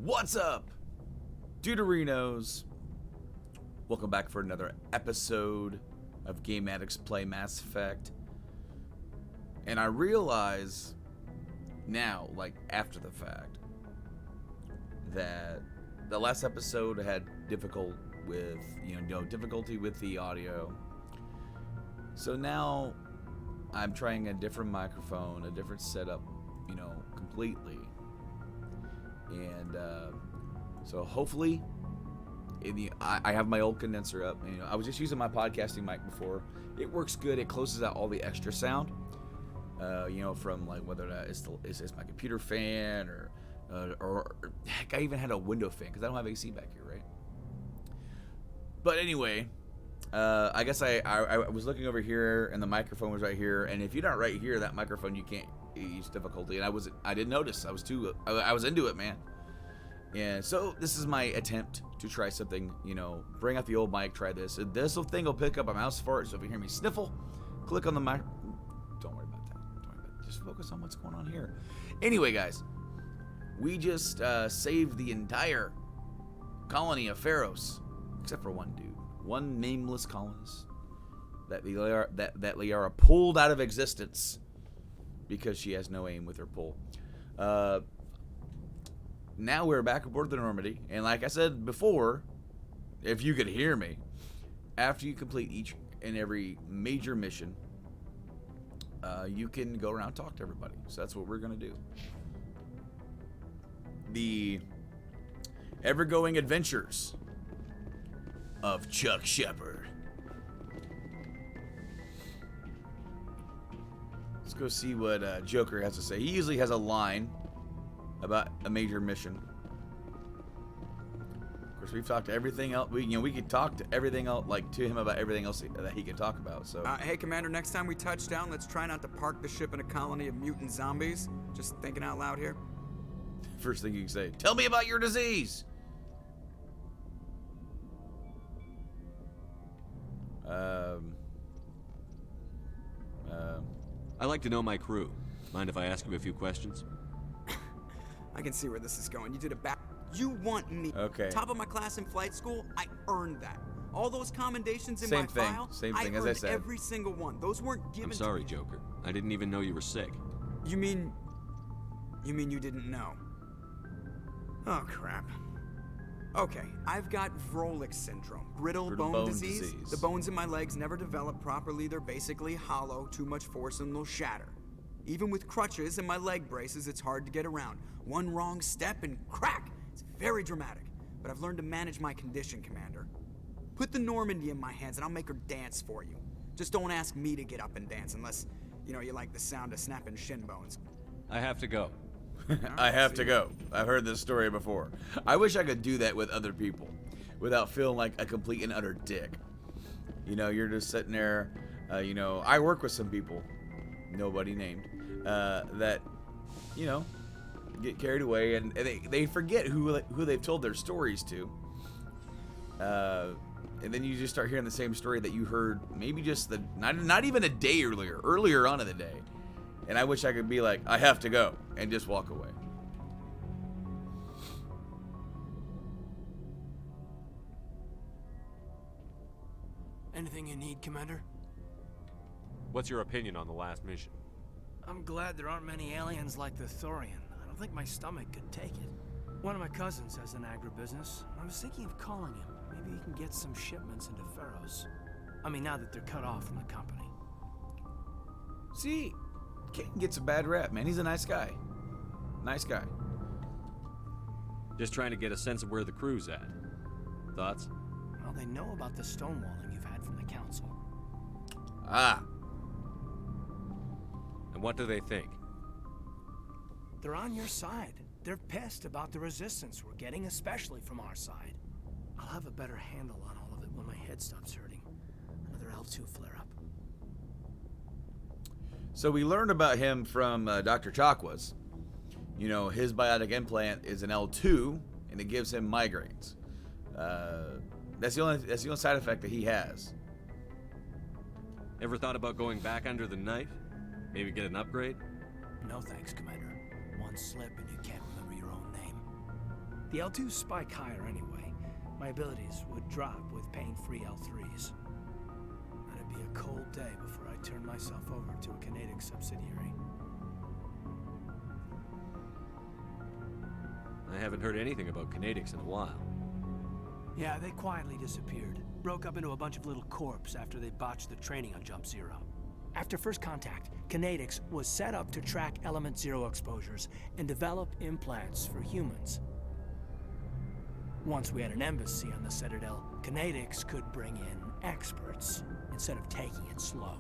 What's up, Deuterinos? Welcome back for another episode of Game Addicts Play Mass Effect. And I realize now, like after the fact, that the last episode had difficulty with the audio. So now I'm trying a different microphone, a different setup, completely. And so hopefully, I have my old condenser up. I was just using my podcasting mic before. It works good. It closes out all the extra sound. From like whether that is my computer fan or heck, I even had a window fan because I don't have AC back here, right? But anyway, I guess I was looking over here and the microphone was right here. And if you're not right here, that microphone you can't use difficulty. And I didn't notice. I was into it, man. And so this is my attempt to try something, bring out the old mic, try this. This thing will pick up a mouse fart, so if you hear me sniffle, click on the mic. Don't worry about that. Just focus on what's going on here. Anyway, guys, we just saved the entire colony of Feros, except for one dude, one nameless colonist that Liara pulled out of existence because she has no aim with her pull. Now we're back aboard the Normandy, and like I said before, if you could hear me, after you complete each and every major mission, you can go around and talk to everybody. So that's what we're going to do. The ever-going adventures of Chuck Shepard. Let's go see what Joker has to say. He usually has a line about a major mission. Of course, we've talked to everything else. We could talk to everything else, to him about everything else that he could talk about. So, hey, Commander, next time we touch down, let's try not to park the ship in a colony of mutant zombies. Just thinking out loud here. First thing you can say, tell me about your disease. I'd like to know my crew. Mind if I ask you a few questions? I can see where this is going. You did a back. You want me? Okay. Top of my class in flight school? I earned that. All those commendations in Same my thing. file? Same thing, I as I earned said. every single one. Those weren't given. I'm sorry, to me. Joker. I didn't even know you were sick. You mean you didn't know? Oh crap. Okay, I've got Vrolik syndrome, brittle bone disease. The bones in my legs never develop properly. They're basically hollow. Too much force and they'll shatter. Even with crutches and my leg braces, it's hard to get around. One wrong step and crack! It's very dramatic, but I've learned to manage my condition, Commander. Put the Normandy in my hands and I'll make her dance for you. Just don't ask me to get up and dance unless, you like the sound of snapping shin bones. I have to go. I have to go. I've heard this story before. I wish I could do that with other people without feeling like a complete and utter dick. You're just sitting there, I work with some people, nobody named, that, get carried away and they forget who they've told their stories to. And then you just start hearing the same story that you heard maybe just not even a day earlier on in the day. And I wish I could be like, I have to go, and just walk away. Anything you need, Commander? What's your opinion on the last mission? I'm glad there aren't many aliens like the Thorian. I don't think my stomach could take it. One of my cousins has an agribusiness. I was thinking of calling him. Maybe he can get some shipments into Feros. I mean, now that they're cut off from the company. See, King gets a bad rap, man. He's a nice guy. Nice guy. Just trying to get a sense of where the crew's at. Thoughts? Well, they know about the stonewalling you've had from the Council. Ah. And what do they think? They're on your side. They're pissed about the resistance we're getting, especially from our side. I'll have a better handle on all of it when my head stops hurting. Another L2 flare-up. So we learned about him from Dr. Chakwas. His biotic implant is an L2, and it gives him migraines. That's the only side effect that he has. Ever thought about going back under the knife? Maybe get an upgrade? No thanks, Commander. One slip and you can't remember your own name. The L2s spike higher anyway. My abilities would drop with pain-free L3s. It'd be a cold day before I turn myself over to a Canadic subsidiary. I haven't heard anything about Canadics in a while. Yeah, they quietly disappeared. Broke up into a bunch of little corps after they botched the training on Jump Zero. After first contact, Canadics was set up to track Element Zero exposures and develop implants for humans. Once we had an embassy on the Citadel, Canadics could bring in experts instead of taking it slow.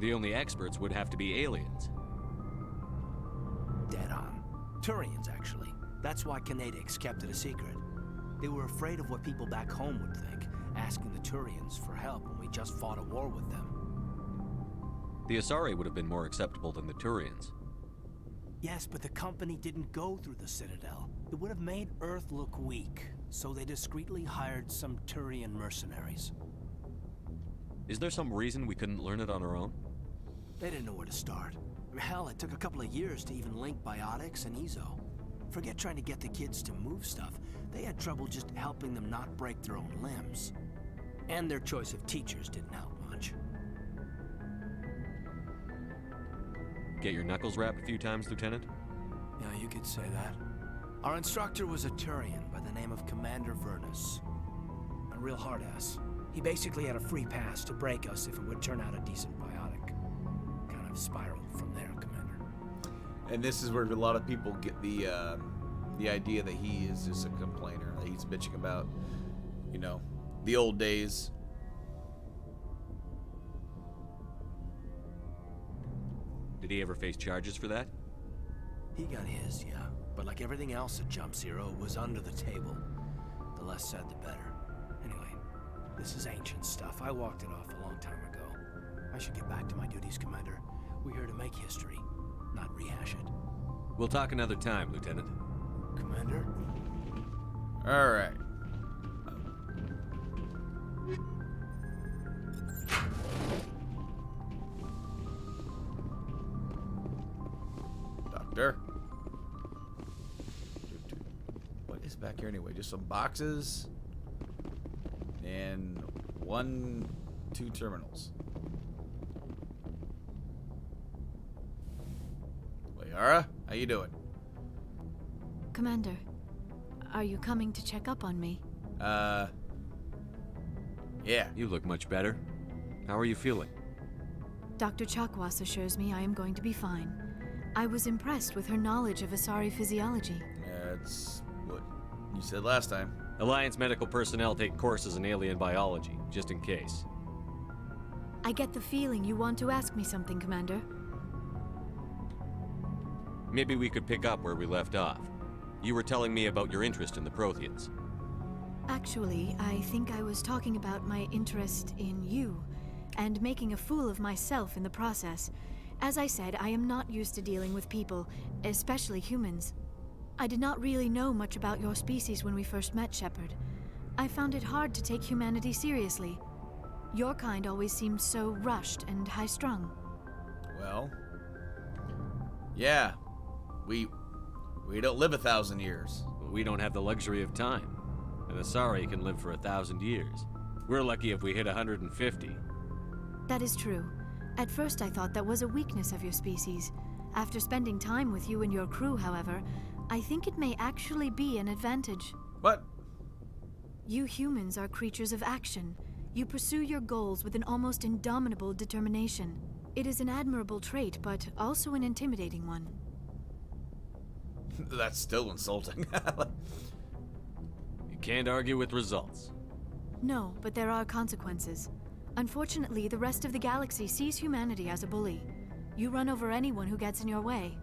The only experts would have to be aliens. Dead on. Turians, actually. That's why Canadics kept it a secret. They were afraid of what people back home would think, asking the Turians for help when we just fought a war with them. The Asari would have been more acceptable than the Turians. Yes, but the company didn't go through the Citadel. It would have made Earth look weak, so they discreetly hired some Turian mercenaries. Is there some reason we couldn't learn it on our own? They didn't know where to start. Hell, it took a couple of years to even link biotics and Ezo. Forget trying to get the kids to move stuff. They had trouble just helping them not break their own limbs. And their choice of teachers didn't help much. Get your knuckles rapped a few times, Lieutenant? Yeah, you could say that. Our instructor was a Turian by the name of Commander Vernus. A real hard-ass. He basically had a free pass to break us if it would turn out a decent biotic. Kind of spiraled from there, Commander. And this is where a lot of people get the idea that he is just a complainer, that he's bitching about, you know, the old days. Did he ever face charges for that? He got his, yeah. But like everything else at Jump Zero, it was under the table. The less said, the better. Anyway, this is ancient stuff. I walked it off a long time ago. I should get back to my duties, Commander. We're here to make history, not rehash it. We'll talk another time, Lieutenant. Commander? All right. Doctor. What is back here anyway? Just some boxes and 2 terminals. Liara, how you doing? Commander, are you coming to check up on me? Yeah. You look much better. How are you feeling? Dr. Chakwas assures me I am going to be fine. I was impressed with her knowledge of Asari physiology. That's what you said last time. Alliance medical personnel take courses in alien biology, just in case. I get the feeling you want to ask me something, Commander. Maybe we could pick up where we left off. You were telling me about your interest in the Protheans. Actually, I think I was talking about my interest in you, and making a fool of myself in the process. As I said, I am not used to dealing with people, especially humans. I did not really know much about your species when we first met, Shepard. I found it hard to take humanity seriously. Your kind always seemed so rushed and high-strung. Well, yeah, we don't live 1,000 years. But we don't have the luxury of time. An Asari can live for 1,000 years. We're lucky if we hit 150. That is true. At first I thought that was a weakness of your species. After spending time with you and your crew, however, I think it may actually be an advantage. What? You humans are creatures of action. You pursue your goals with an almost indomitable determination. It is an admirable trait, but also an intimidating one. That's still insulting. You can't argue with results. No, but there are consequences. Unfortunately, the rest of the galaxy sees humanity as a bully. You run over anyone who gets in your way.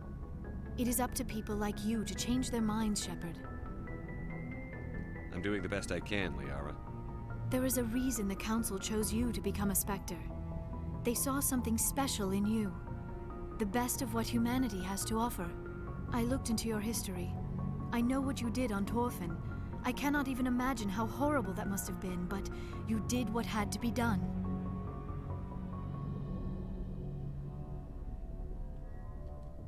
It is up to people like you to change their minds, Shepard. I'm doing the best I can, Liara. There is a reason the Council chose you to become a Spectre. They saw something special in you. The best of what humanity has to offer. I looked into your history. I know what you did on Torfin. I cannot even imagine how horrible that must have been, but you did what had to be done.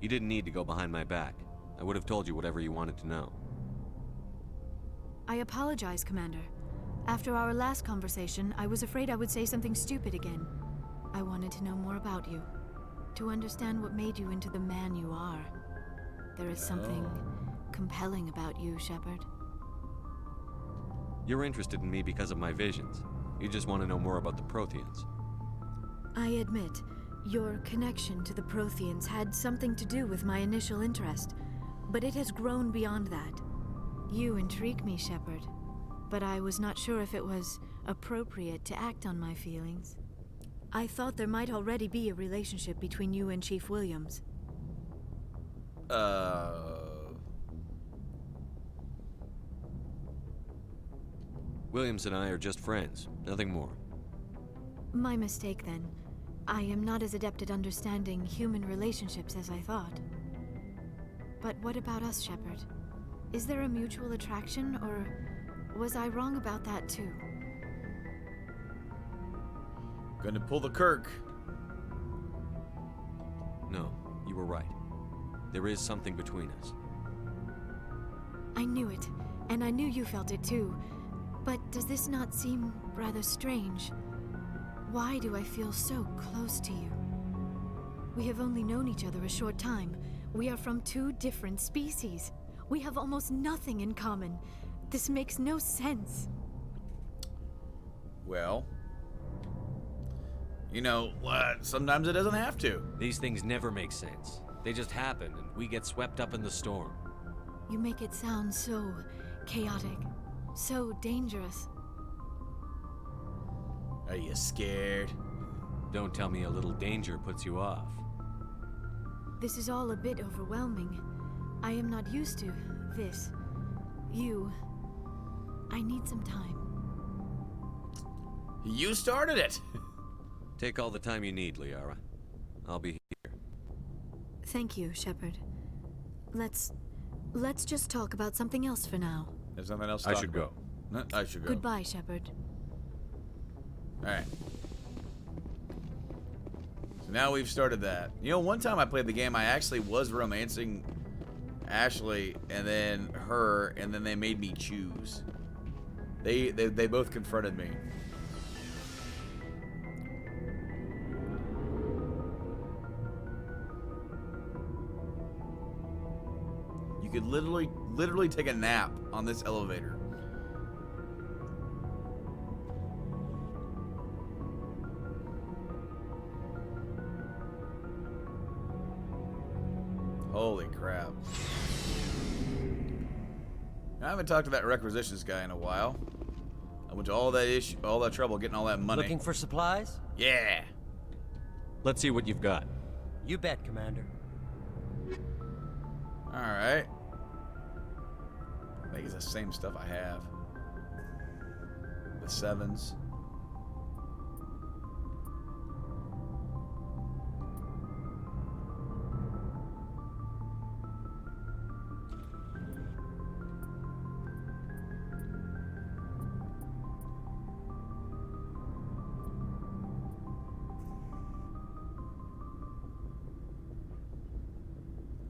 You didn't need to go behind my back. I would have told you whatever you wanted to know. I apologize, Commander. After our last conversation, I was afraid I would say something stupid again. I wanted to know more about you, to understand what made you into the man you are. There is something compelling about you, Shepard. You're interested in me because of my visions. You just want to know more about the Protheans. I admit, your connection to the Protheans had something to do with my initial interest, but it has grown beyond that. You intrigue me, Shepard, but I was not sure if it was appropriate to act on my feelings. I thought there might already be a relationship between you and Chief Williams. Williams and I are just friends, nothing more. My mistake, then. I am not as adept at understanding human relationships as I thought. But what about us, Shepard? Is there a mutual attraction, or was I wrong about that too? Gonna pull the Kirk. No, you were right. There is something between us. I knew it, and I knew you felt it too. But does this not seem rather strange? Why do I feel so close to you? We have only known each other a short time. We are from two different species. We have almost nothing in common. This makes no sense. Well, you know, sometimes it doesn't have to. These things never make sense. They just happen, and we get swept up in the storm. You make it sound so chaotic, so dangerous. Are you scared? Don't tell me a little danger puts you off. This is all a bit overwhelming. I am not used to this. You. I need some time. You started it. Take all the time you need, Liara. I'll be here. Thank you, Shepard. Let's just talk about something else for now. There's nothing else to I talk should about. go. No, I should go. Goodbye, Shepard. Alright. So now we've started that. You know, one time I played the game, I actually was romancing Ashley and then her, and then they made me choose. They both confronted me. You could literally take a nap on this elevator. Holy crap. I haven't talked to that requisitions guy in a while. I went to all that trouble getting all that money. Looking for supplies? Yeah. Let's see what you've got. You bet, Commander. Alright. I think it's the same stuff I have. The 7s.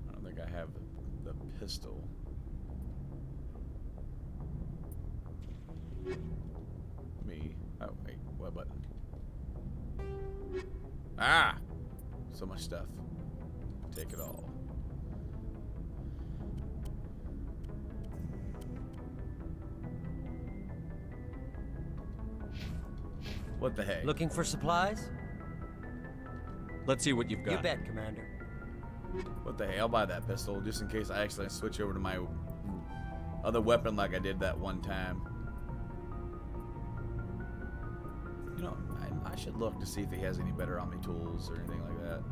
I don't think I have the pistol. Me. Oh, wait. What button? Ah! So much stuff. Take it all. What the heck? Looking for supplies? Let's see what you've got. You bet, Commander. What the heck? I'll buy that pistol just in case I accidentally switch over to my other weapon like I did that one time. You know, I should look to see if he has any better Omni tools or anything like that.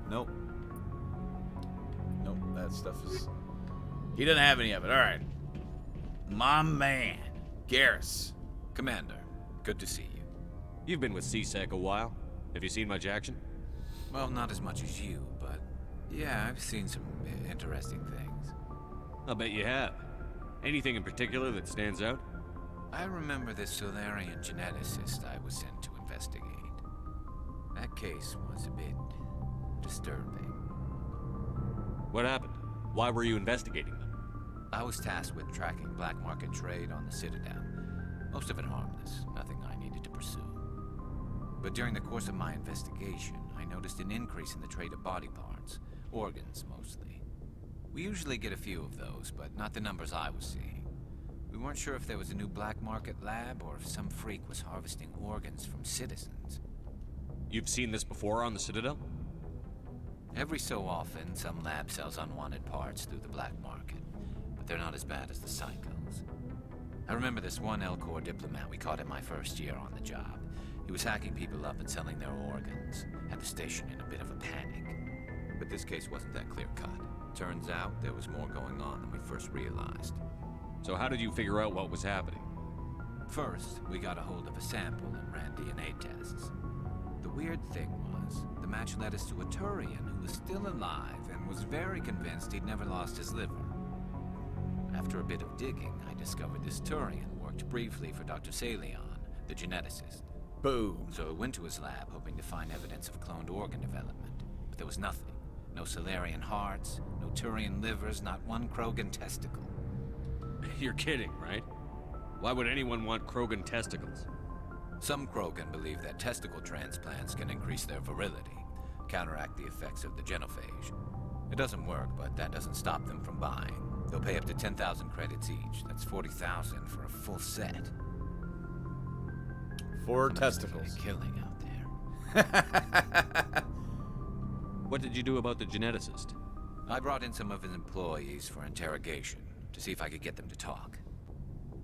Nope. Nope, that stuff is... He doesn't have any of it. Alright. My man, Garrus. Commander, good to see you. You've been with CSEC a while. Have you seen much action? Well, not as much as you, but yeah, I've seen some interesting things. I'll bet you have. Anything in particular that stands out? I remember this Solarian geneticist I was sent to investigate. That case was a bit disturbing. What happened? Why were you investigating them? I was tasked with tracking black market trade on the Citadel. Most of it harmless, nothing I needed to pursue. But during the course of my investigation, I noticed an increase in the trade of body parts, organs mostly. We usually get a few of those, but not the numbers I was seeing. We weren't sure if there was a new black market lab or if some freak was harvesting organs from citizens. You've seen this before on the Citadel? Every so often, some lab sells unwanted parts through the black market, but they're not as bad as the psychos. I remember this one Elcor diplomat we caught in my first year on the job. He was hacking people up and selling their organs, had the station in a bit of a panic. But this case wasn't that clear-cut. Turns out there was more going on than we first realized. So how did you figure out what was happening? First, we got a hold of a sample and ran DNA tests. The weird thing was, the match led us to a Turian who was still alive and was very convinced he'd never lost his liver. After a bit of digging, I discovered this Turian worked briefly for Dr. Salion, the geneticist. Boom. So I went to his lab hoping to find evidence of cloned organ development. But there was nothing. No Solarian hearts, no Turian livers, not one Krogan testicle. You're kidding, right? Why would anyone want Krogan testicles? Some Krogan believe that testicle transplants can increase their virility, counteract the effects of the genophage. It doesn't work, but that doesn't stop them from buying. They'll pay up to 10,000 credits each. That's 40,000 for a full set. 4 Somebody's testicles. really killing out there. What did you do about the geneticist? I brought in some of his employees for interrogation to see if I could get them to talk.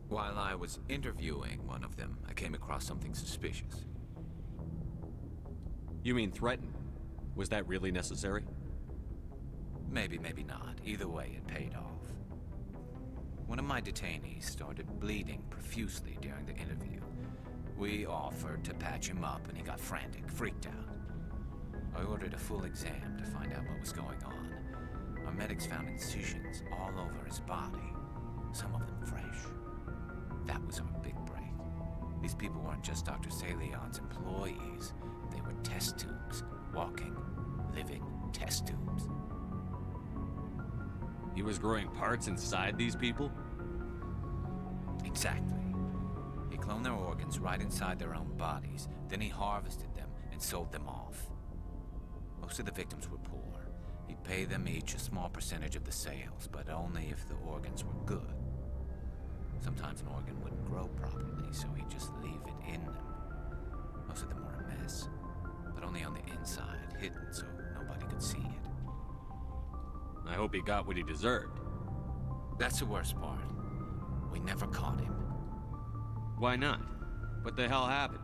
While I was interviewing one of them, I came across something suspicious. You mean threaten? Was that really necessary? Maybe, maybe not. Either way, it paid off. One of my detainees started bleeding profusely during the interview. We offered to patch him up, and he got frantic, freaked out. I ordered a full exam to find out what was going on. Our medics found incisions all over his body, some of them fresh. That was our big break. These people weren't just Dr. Salion's employees. They were test tubes, walking, living test tubes. He was growing parts inside these people? Exactly. He cloned their organs right inside their own bodies. Then he harvested them and sold them off. Most of the victims were poor. He'd pay them each a small percentage of the sales, but only if the organs were good. Sometimes an organ wouldn't grow properly, so he'd just leave it in them. Most of them were a mess, but only on the inside, hidden so nobody could see it. I hope he got what he deserved. That's the worst part. We never caught him. Why not? What the hell happened?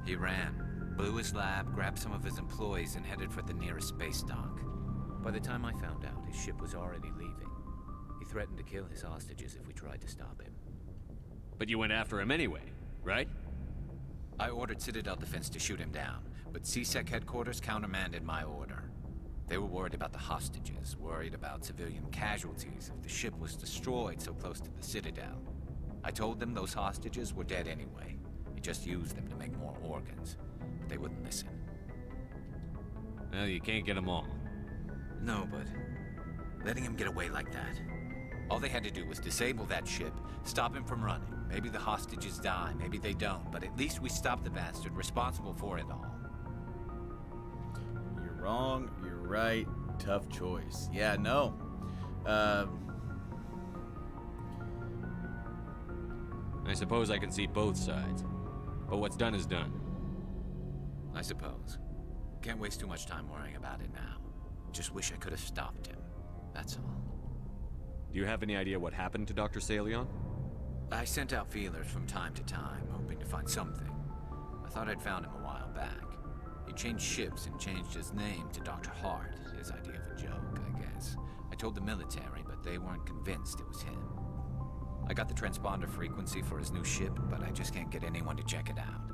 He ran, blew his lab, grabbed some of his employees, and headed for the nearest space dock. By the time I found out, his ship was already leaving. He threatened to kill his hostages if we tried to stop him. But you went after him anyway, right? I ordered Citadel Defense to shoot him down, but CSEC headquarters countermanded my order. They were worried about the hostages, worried about civilian casualties if the ship was destroyed so close to the Citadel. I told them those hostages were dead anyway. He just used them to make more organs, but they wouldn't listen. Well, you can't get them all. No, but letting him get away like that. All they had to do was disable that ship, stop him from running. Maybe the hostages die, maybe they don't, but at least we stopped the bastard responsible for it all. You're wrong, you're right, tough choice. Yeah, no. I suppose I can see both sides. But what's done is done. I suppose. Can't waste too much time worrying about it now. Just wish I could have stopped him. That's all. Do you have any idea what happened to Dr. Salion? I sent out feelers from time to time, hoping to find something. I thought I'd found him a while back. He changed ships and changed his name to Dr. Hart, his idea of a joke, I guess. I told the military, but they weren't convinced it was him. I got the transponder frequency for his new ship, but I just can't get anyone to check it out.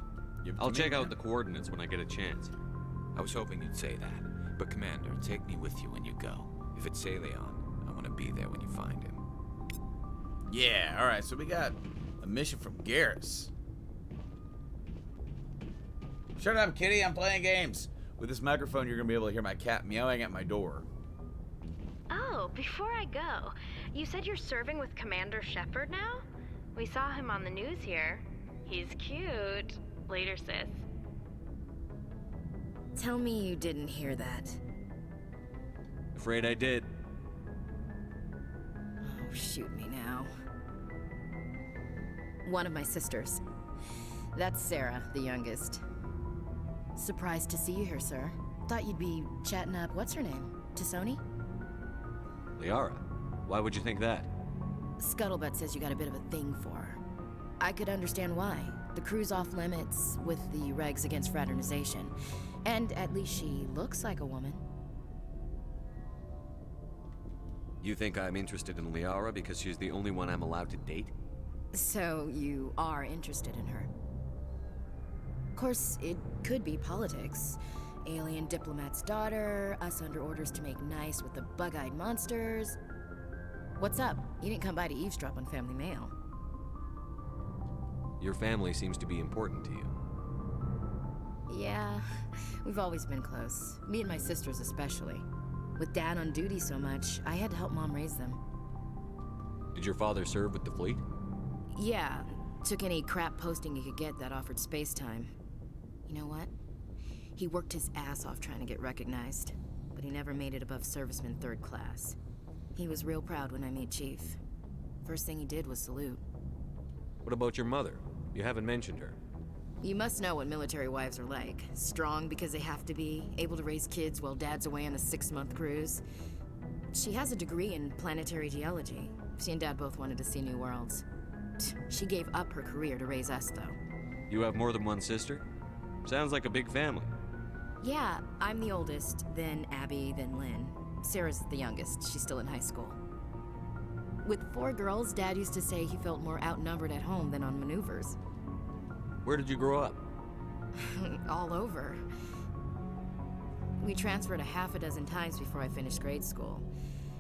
I'll check out the coordinates when I get a chance. I was hoping you'd say that, but Commander, take me with you when you go. If it's Salion, I want to be there when you find him. Yeah, alright, so we got a mission from Garrus. Shut up, kitty, I'm playing games. with this microphone, you're gonna be able to hear my cat meowing at my door. Oh, before I go, you said you're serving with Commander Shepard now? We saw him on the news here. He's cute. Later, sis. Tell me you didn't hear that. Afraid I did. Oh, shoot me now. One of my sisters. That's Sarah, the youngest. Surprised to see you here, sir. Thought you'd be chatting up, what's her name? Tassoni? Liara, why would you think that? Scuttlebutt says you got a bit of a thing for her. I could understand why. The crew's off limits with the regs against fraternization. And at least she looks like a woman. You think I'm interested in Liara because she's the only one I'm allowed to date? So you are interested in her. Of course, it could be politics. Alien diplomat's daughter, us under orders to make nice with the bug-eyed monsters. What's up? You didn't come by to eavesdrop on Family Mail. Your family seems to be important to you. Yeah, we've always been close. Me and my sisters especially. With Dad on duty so much, I had to help Mom raise them. Did your father serve with the fleet? Yeah, took any crap posting he could get that offered space time. You know what? He worked his ass off trying to get recognized, but he never made it above serviceman 3rd class. He was real proud when I made Chief. First thing he did was salute. What about your mother? You haven't mentioned her. You must know what military wives are like. Strong because they have to be, able to raise kids while Dad's away on a 6-month cruise. She has a degree in planetary geology. She and Dad both wanted to see new worlds. She gave up her career to raise us, though. You have more than one sister? Sounds like a big family. Yeah, I'm the oldest, then Abby, then Lynn. Sarah's the youngest. She's still in high school. With 4 girls, Dad used to say he felt more outnumbered at home than on maneuvers. Where did you grow up? All over. We transferred a half a dozen times before I finished grade school.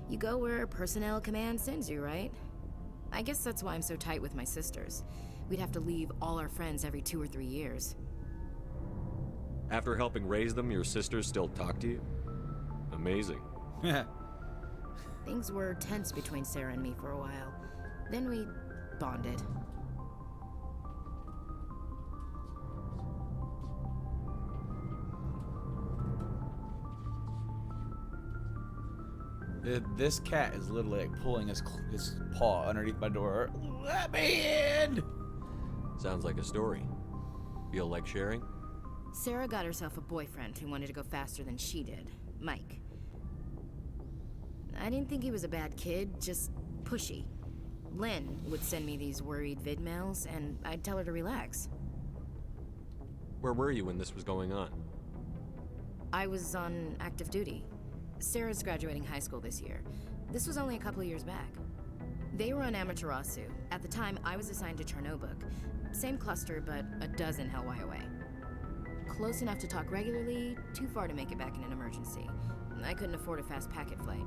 You go where personnel command sends you, right? I guess that's why I'm so tight with my sisters. We'd have to leave all our friends every 2 or 3 years. After helping raise them, your sisters still talk to you? Amazing. Things were tense between Sarah and me for a while. Then we bonded. This cat is literally like pulling his paw underneath my door. Let me in! Sounds like a story. Feel like sharing? Sarah got herself a boyfriend who wanted to go faster than she did, Mike. I didn't think he was a bad kid, just pushy. Lynn would send me these worried vid mails, and I'd tell her to relax. Where were you when this was going on? I was on active duty. Sarah's graduating high school this year. This was only a couple of years back. They were on Amaterasu. At the time, I was assigned to Chernobog. Same cluster, but a dozen Hellwire away. Close enough to talk regularly, too far to make it back in an emergency. I couldn't afford a fast packet flight.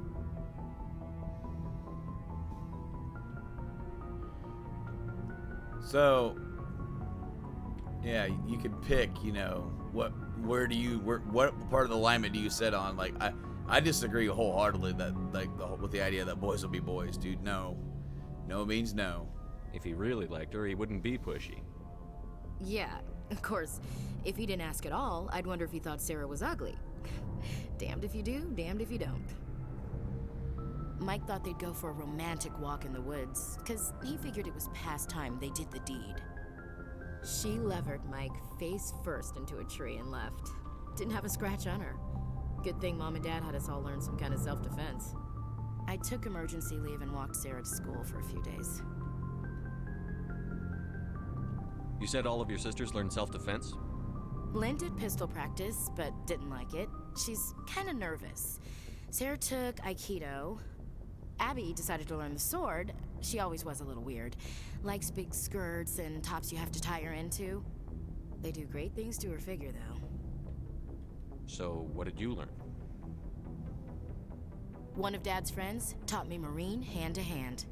So, yeah, you could pick, you know, what part of the alignment do you sit on? Like, I disagree wholeheartedly that, like, with the idea that boys will be boys, dude. No means no. If he really liked her, he wouldn't be pushy. Yeah, of course. If he didn't ask at all, I'd wonder if he thought Sarah was ugly. Damned if you do, damned if you don't. Mike thought they'd go for a romantic walk in the woods, because he figured it was past time they did the deed. She levered Mike face first into a tree and left. Didn't have a scratch on her. Good thing Mom and Dad had us all learn some kind of self-defense. I took emergency leave and walked Sarah to school for a few days. You said all of your sisters learned self-defense? Lynn did pistol practice, but didn't like it. She's kind of nervous. Sarah took Aikido. Abby decided to learn the sword. She always was a little weird. Likes big skirts and tops you have to tie her into. They do great things to her figure, though. So, what did you learn? One of Dad's friends taught me Marine hand to hand.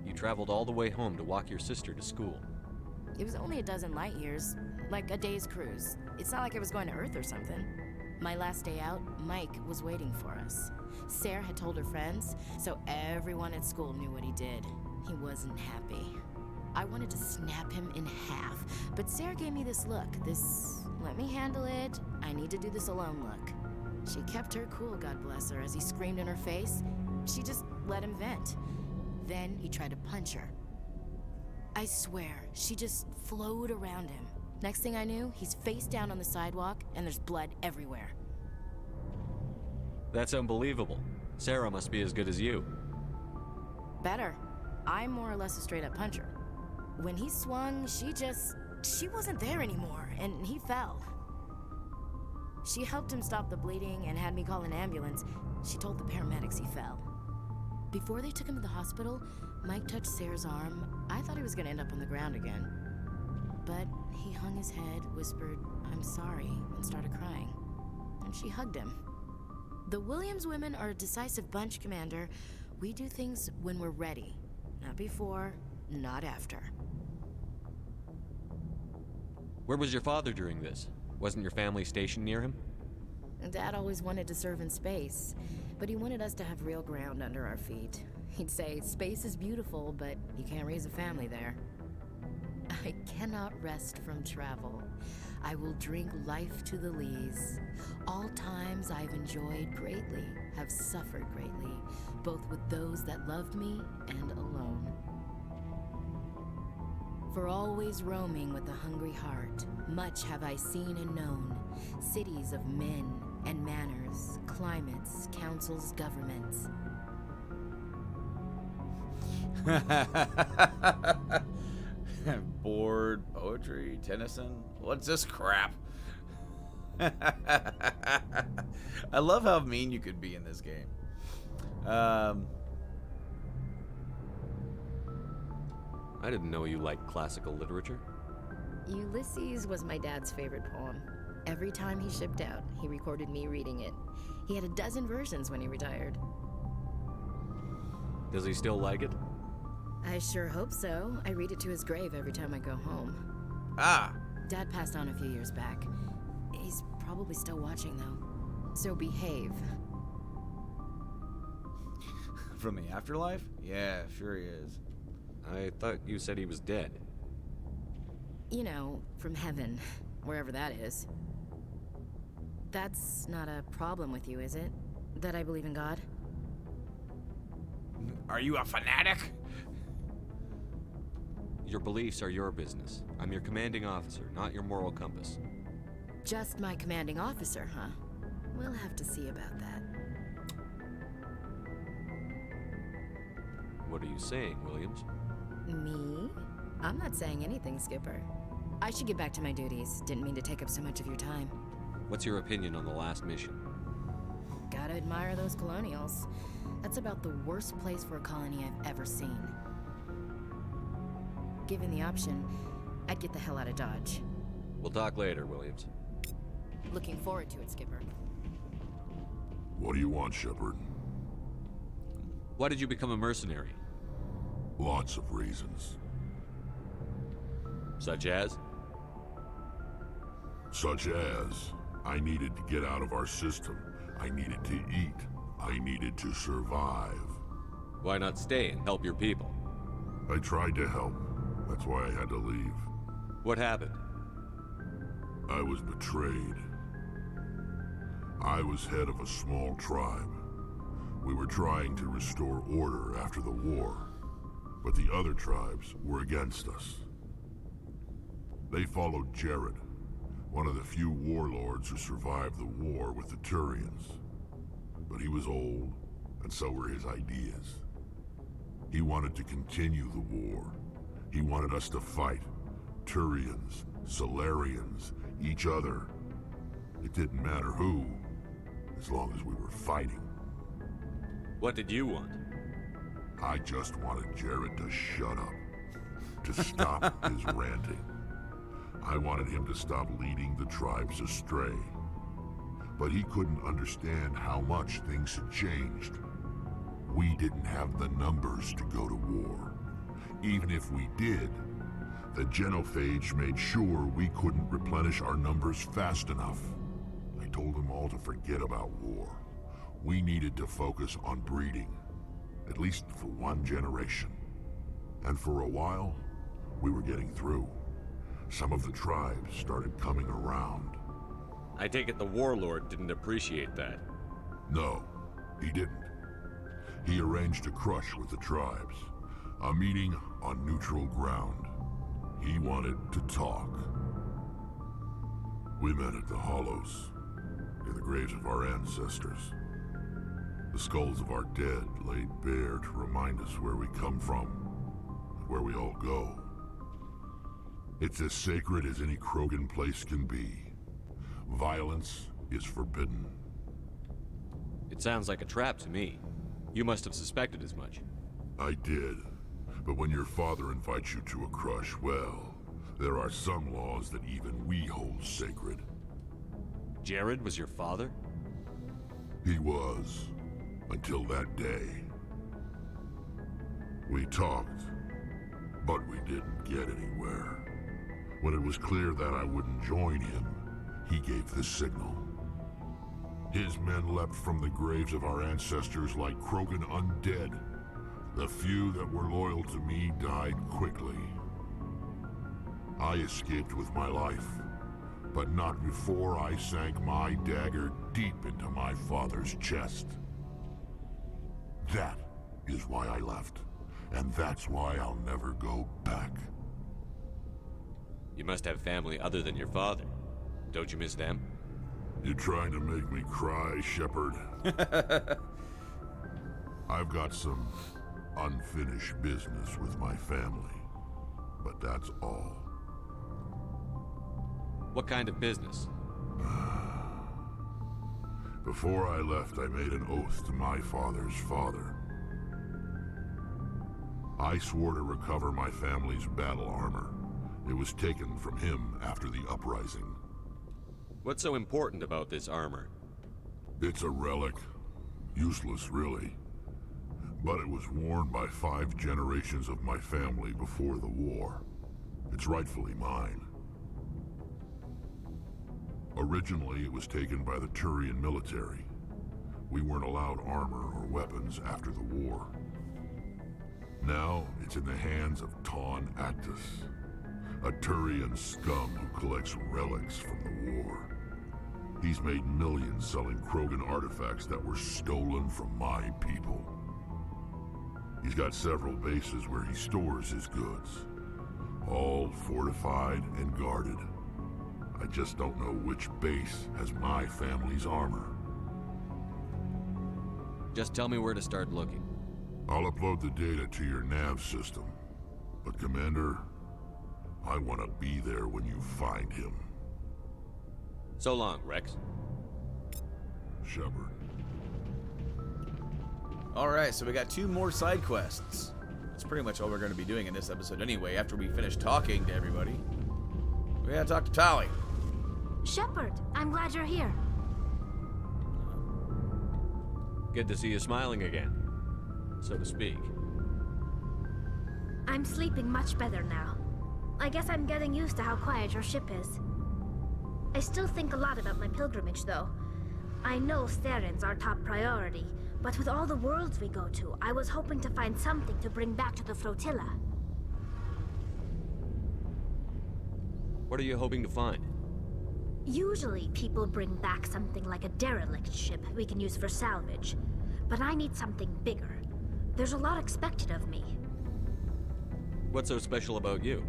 You traveled all the way home to walk your sister to school. It was only a dozen light years. like a day's cruise. It's not like I was going to Earth or something. My last day out, Mike was waiting for us. Sarah had told her friends, so everyone at school knew what he did. He wasn't happy. I wanted to snap him in half, but Sarah gave me this look, this let me handle it, I need to do this alone look. She kept her cool, God bless her, as he screamed in her face. She just let him vent. Then he tried to punch her. I swear, she just flowed around him. Next thing I knew, he's face down on the sidewalk, and there's blood everywhere. That's unbelievable. Sarah must be as good as you. Better. I'm more or less a straight-up puncher. When he swung, she wasn't there anymore, and he fell. She helped him stop the bleeding and had me call an ambulance. She told the paramedics he fell. Before they took him to the hospital, Mike touched Sarah's arm. I thought he was gonna end up on the ground again. But he hung his head, whispered, "I'm sorry," and started crying. And she hugged him. The Williams women are a decisive bunch, Commander. We do things when we're ready. Not before, not after. Where was your father during this? Wasn't your family stationed near him? Dad always wanted to serve in space, but he wanted us to have real ground under our feet. He'd say, space is beautiful, but you can't raise a family there. I cannot rest from travel. I will drink life to the lees. All times I've enjoyed greatly, have suffered greatly, both with those that loved me and alone. For always roaming with a hungry heart, much have I seen and known, cities of men and manners, climates, councils, governments. Bored poetry, Tennyson. What's this crap? I love how mean you could be in this game. I didn't know you liked classical literature. Ulysses was my dad's favorite poem. Every time he shipped out, he recorded me reading it. He had a dozen versions when he retired. Does he still like it? I sure hope so. I read it to his grave every time I go home. Ah! Dad passed on a few years back. He's probably still watching, though. So behave. From the afterlife? Yeah, sure he is. I thought you said he was dead. You know, from heaven, wherever that is. That's not a problem with you, is it? That I believe in God? Are you a fanatic? Your beliefs are your business. I'm your commanding officer, not your moral compass. Just my commanding officer, huh? We'll have to see about that. What are you saying, Williams? Me? I'm not saying anything, Skipper. I should get back to my duties. Didn't mean to take up so much of your time. What's your opinion on the last mission? Gotta admire those colonials. That's about the worst place for a colony I've ever seen. Given the option, I'd get the hell out of Dodge. We'll talk later, Williams. Looking forward to it, Skipper. What do you want, Shepard? Why did you become a mercenary? Lots of reasons. Such as? Such as, I needed to get out of our system. I needed to eat. I needed to survive. Why not stay and help your people? I tried to help. That's why I had to leave. What happened? I was betrayed. I was head of a small tribe. We were trying to restore order after the war, but the other tribes were against us. They followed Jared, one of the few warlords who survived the war with the Turians. But he was old, and so were his ideas. He wanted to continue the war. He wanted us to fight. Turians, Solarians, each other. It didn't matter who, as long as we were fighting. What did you want? I just wanted Jared to shut up, to stop his ranting. I wanted him to stop leading the tribes astray. But he couldn't understand how much things had changed. We didn't have the numbers to go to war. Even if we did, The genophage made sure we couldn't replenish our numbers fast enough. I told them all to forget about war. We needed to focus on breeding, at least for one generation. And for a while, we were getting through. Some of the tribes started coming around. I take it the warlord didn't appreciate that. No, he didn't. He arranged a crush with the tribes, a meeting on neutral ground. He wanted to talk. We met at the Hollows, near the graves of our ancestors. The skulls of our dead laid bare to remind us where we come from, and where we all go. It's as sacred as any Krogan place can be. Violence is forbidden. It sounds like a trap to me. You must have suspected as much. I did. But when your father invites you to a crush, well, there are some laws that even we hold sacred. Jared was your father? He was, until that day. We talked, but we didn't get anywhere. When it was clear that I wouldn't join him, he gave the signal. His men leapt from the graves of our ancestors like Krogan undead. The few that were loyal to me died quickly. I escaped with my life, but not before I sank my dagger deep into my father's chest. That is why I left, and that's why I'll never go back. You must have family other than your father. Don't you miss them? You trying to make me cry, Shepard? I've got some unfinished business with my family, but that's all. What kind of business? Before I left, I made an oath to my father's father. I swore to recover my family's battle armor. It was taken from him after the uprising. What's so important about this armor? It's a relic. Useless, really. But it was worn by 5 generations of my family before the war. It's rightfully mine. Originally, it was taken by the Turian military. We weren't allowed armor or weapons after the war. Now, it's in the hands of Ton Actus, a Turian scum who collects relics from the war. He's made millions selling Krogan artifacts that were stolen from my people. He's got several bases where he stores his goods, all fortified and guarded. I just don't know which base has my family's armor. Just tell me where to start looking. I'll upload the data to your nav system. But Commander, I want to be there when you find him. So long, Rex. Shepard. Alright, so we got 2 more side quests. That's pretty much all we're going to be doing in this episode anyway, after we finish talking to everybody. We gotta talk to Tali. Shepard, I'm glad you're here. Good to see you smiling again, so to speak. I'm sleeping much better now. I guess I'm getting used to how quiet your ship is. I still think a lot about my pilgrimage, though. I know Theron's our top priority, but with all the worlds we go to, I was hoping to find something to bring back to the flotilla. What are you hoping to find? Usually, people bring back something like a derelict ship we can use for salvage. But I need something bigger. There's a lot expected of me. What's so special about you?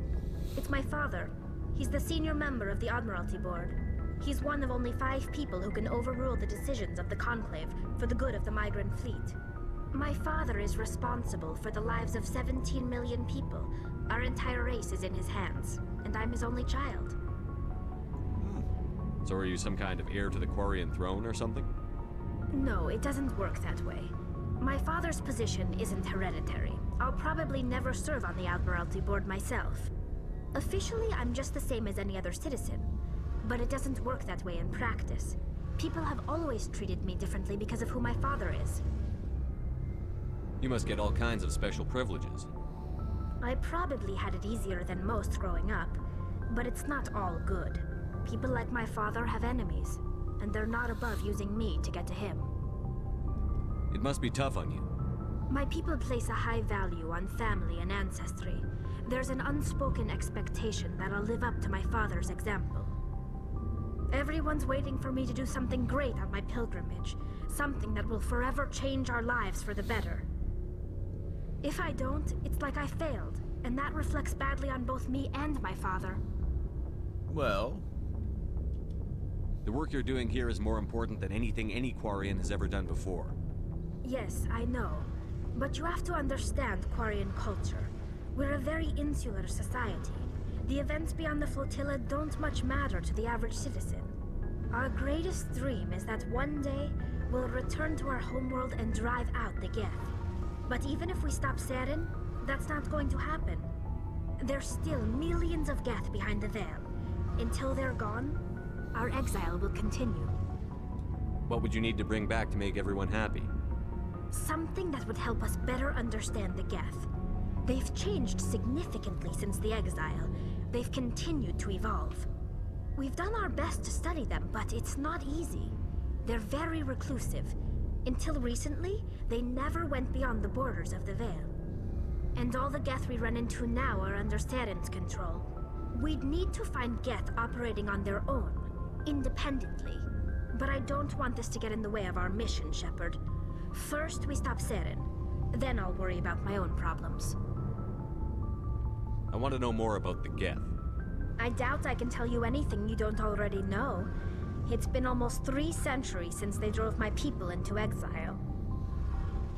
It's my father. He's the senior member of the Admiralty Board. He's one of only 5 people who can overrule the decisions of the Conclave for the good of the migrant fleet. My father is responsible for the lives of 17 million people. Our entire race is in his hands, and I'm his only child. So are you some kind of heir to the Quarian throne or something? No, it doesn't work that way. My father's position isn't hereditary. I'll probably never serve on the Admiralty Board myself. Officially, I'm just the same as any other citizen. But it doesn't work that way in practice. People have always treated me differently because of who my father is. You must get all kinds of special privileges. I probably had it easier than most growing up, but it's not all good. People like my father have enemies, and they're not above using me to get to him. It must be tough on you. My people place a high value on family and ancestry. There's an unspoken expectation that I'll live up to my father's example. Everyone's waiting for me to do something great on my pilgrimage, something that will forever change our lives for the better. If I don't, it's like I failed, and that reflects badly on both me and my father. Well, The work you're doing here is more important than anything any Quarian has ever done before. Yes, I know. But you have to understand Quarian culture. We're a very insular society. The events beyond the flotilla don't much matter to the average citizen. Our greatest dream is that one day we'll return to our homeworld and drive out the Geth. But even if we stop Saren, that's not going to happen. There's still millions of Geth behind the veil. Until they're gone, our exile will continue. What would you need to bring back to make everyone happy? Something that would help us better understand the Geth. They've changed significantly since the exile. They've continued to evolve. We've done our best to study them, but it's not easy. They're very reclusive. Until recently, they never went beyond the borders of the Veil. And all the Geth we run into now are under Saren's control. We'd need to find Geth operating on their own, independently. But I don't want this to get in the way of our mission, Shepard. First, we stop Saren. Then I'll worry about my own problems. I want to know more about the Geth. I doubt I can tell you anything you don't already know. It's been almost 3 centuries since they drove my people into exile.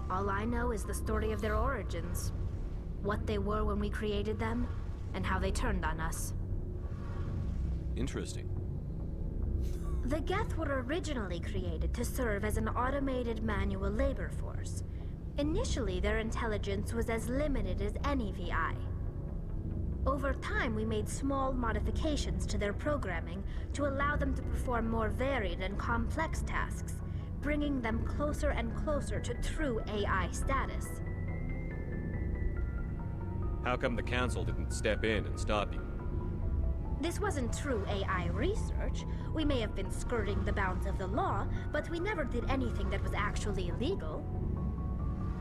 All I know is the story of their origins. What they were when we created them, and how they turned on us. Interesting. The Geth were originally created to serve as an automated manual labor force. Initially, their intelligence was as limited as any VI. Over time, we made small modifications to their programming to allow them to perform more varied and complex tasks, bringing them closer and closer to true AI status. How come the Council didn't step in and stop you? This wasn't true AI research. We may have been skirting the bounds of the law, but we never did anything that was actually illegal.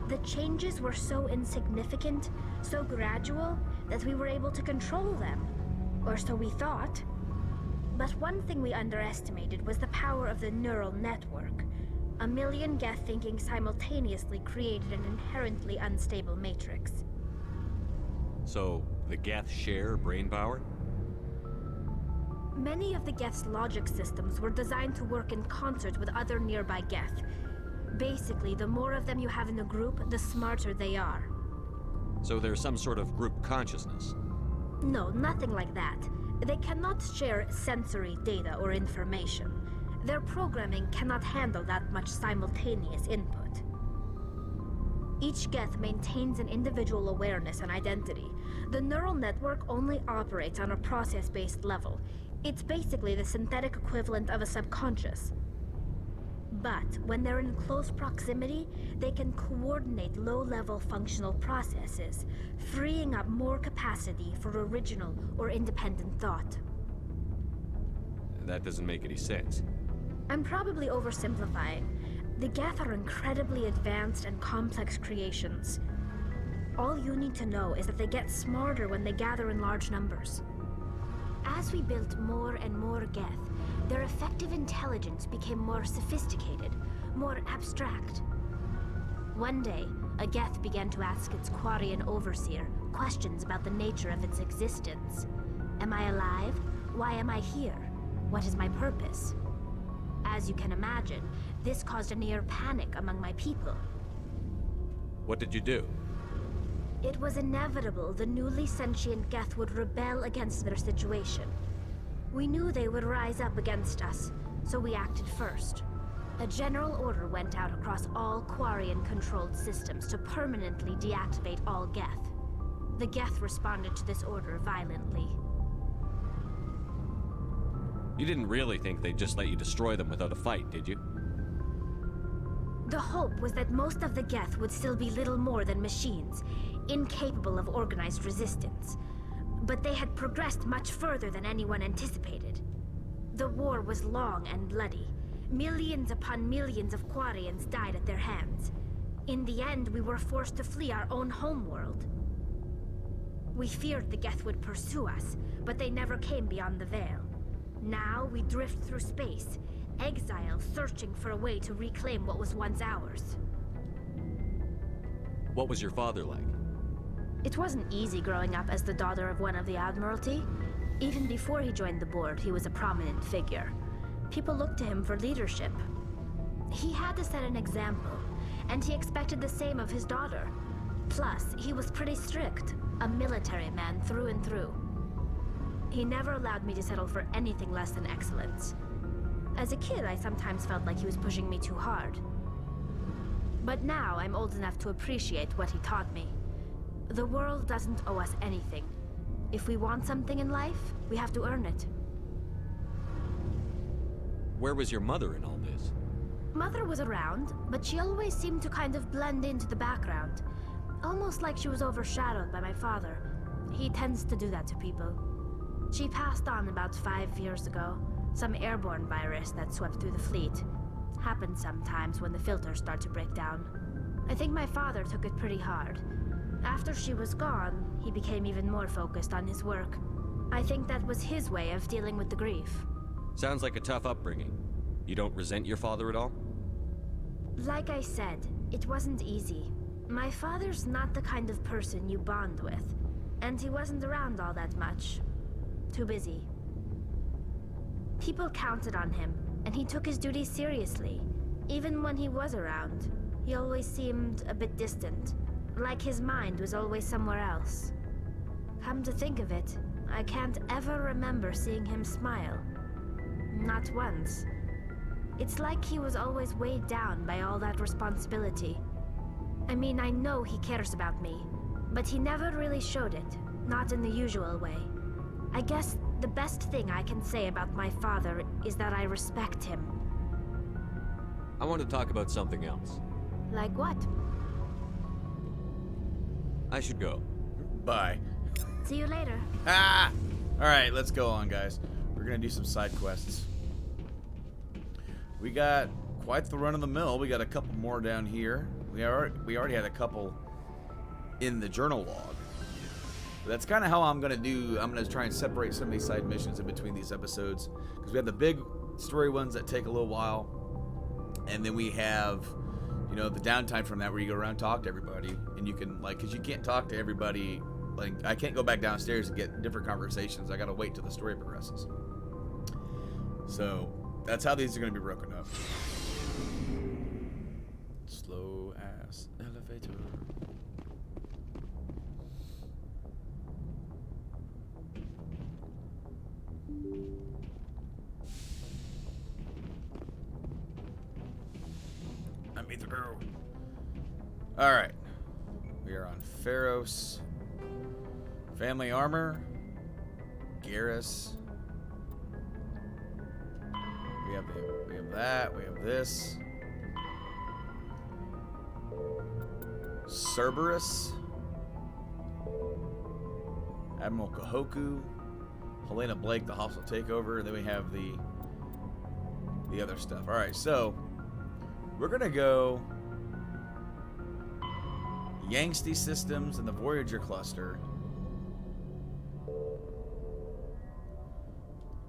The changes were so insignificant, so gradual, that we were able to control them. Or so we thought. But one thing we underestimated was the power of the neural network. 1 million Geth thinking simultaneously created an inherently unstable matrix. So, the Geth share brain power? Many of the Geth's logic systems were designed to work in concert with other nearby Geth. Basically, the more of them you have in a group, the smarter they are. So there's some sort of group consciousness? No, nothing like that. They cannot share sensory data or information. Their programming cannot handle that much simultaneous input. Each Geth maintains an individual awareness and identity. The neural network only operates on a process-based level. It's basically the synthetic equivalent of a subconscious. But when they're in close proximity, they can coordinate low-level functional processes, freeing up more capacity for original or independent thought. That doesn't make any sense. I'm probably oversimplifying. The Geth are incredibly advanced and complex creations. All you need to know is that they get smarter when they gather in large numbers. As we built more and more Geth, their effective intelligence became more sophisticated, more abstract. One day, a Geth began to ask its Quarian overseer questions about the nature of its existence. Am I alive? Why am I here? What is my purpose? As you can imagine, this caused a near panic among my people. What did you do? It was inevitable the newly sentient Geth would rebel against their situation. We knew they would rise up against us, so we acted first. A general order went out across all Quarian-controlled systems to permanently deactivate all Geth. The Geth responded to this order violently. You didn't really think they'd just let you destroy them without a fight, did you? The hope was that most of the Geth would still be little more than machines. incapable of organized resistance. But they had progressed much further than anyone anticipated. The war was long and bloody. Millions upon millions of Quarians died at their hands. In the end, we were forced to flee our own homeworld. We feared the Geth would pursue us, but they never came beyond the Veil. Now we drift through space, exile searching for a way to reclaim what was once ours. What was your father like? It wasn't easy growing up as the daughter of one of the Admiralty. Even before he joined the board, he was a prominent figure. People looked to him for leadership. He had to set an example, and he expected the same of his daughter. Plus, he was pretty strict, a military man through and through. He never allowed me to settle for anything less than excellence. As a kid, I sometimes felt like he was pushing me too hard. But now, I'm old enough to appreciate what he taught me. The world doesn't owe us anything. If we want something in life, we have to earn it. Where was your mother in all this? Mother was around, but she always seemed to kind of blend into the background. Almost like she was overshadowed by my father. He tends to do that to people. She passed on about 5 years ago. Some airborne virus that swept through the fleet. Happens sometimes when the filters start to break down. I think my father took it pretty hard. After she was gone, he became even more focused on his work. I think that was his way of dealing with the grief. Sounds like a tough upbringing. You don't resent your father at all? Like I said, it wasn't easy. My father's not the kind of person you bond with, and he wasn't around all that much. Too busy. People counted on him, and he took his duties seriously. Even when he was around, he always seemed a bit distant. Like his mind was always somewhere else. Come to think of it, I can't ever remember seeing him smile. Not once. It's like he was always weighed down by all that responsibility. I mean, I know he cares about me, but he never really showed it, not in the usual way. I guess the best thing I can say about my father is that I respect him. I want to talk about something else. Like what? I should go. Bye. See you later. Ah! Alright, let's go on, guys. We're gonna do some side quests. We got quite the run of the mill. We got a couple more down here. We already had a couple in the journal log. But that's kind of how I'm gonna do. I'm gonna try and separate some of these side missions in between these episodes, because we have the big story ones that take a little while, and then we have, you know, the downtime from that where you go around and talk to everybody, and you can, like, because you can't talk to everybody. Like, I can't go back downstairs and get different conversations. I gotta wait till the story progresses. So that's how these are gonna be broken up. Slow ass elevator. Let me through. All right, we are on Feros. Family armor. Garrus. We have that. We have this. Cerberus. Admiral Kahoku. Helena Blake, the hostile takeover. And then we have the other stuff. All right, so we're gonna go Yangsty Systems and the Voyager cluster,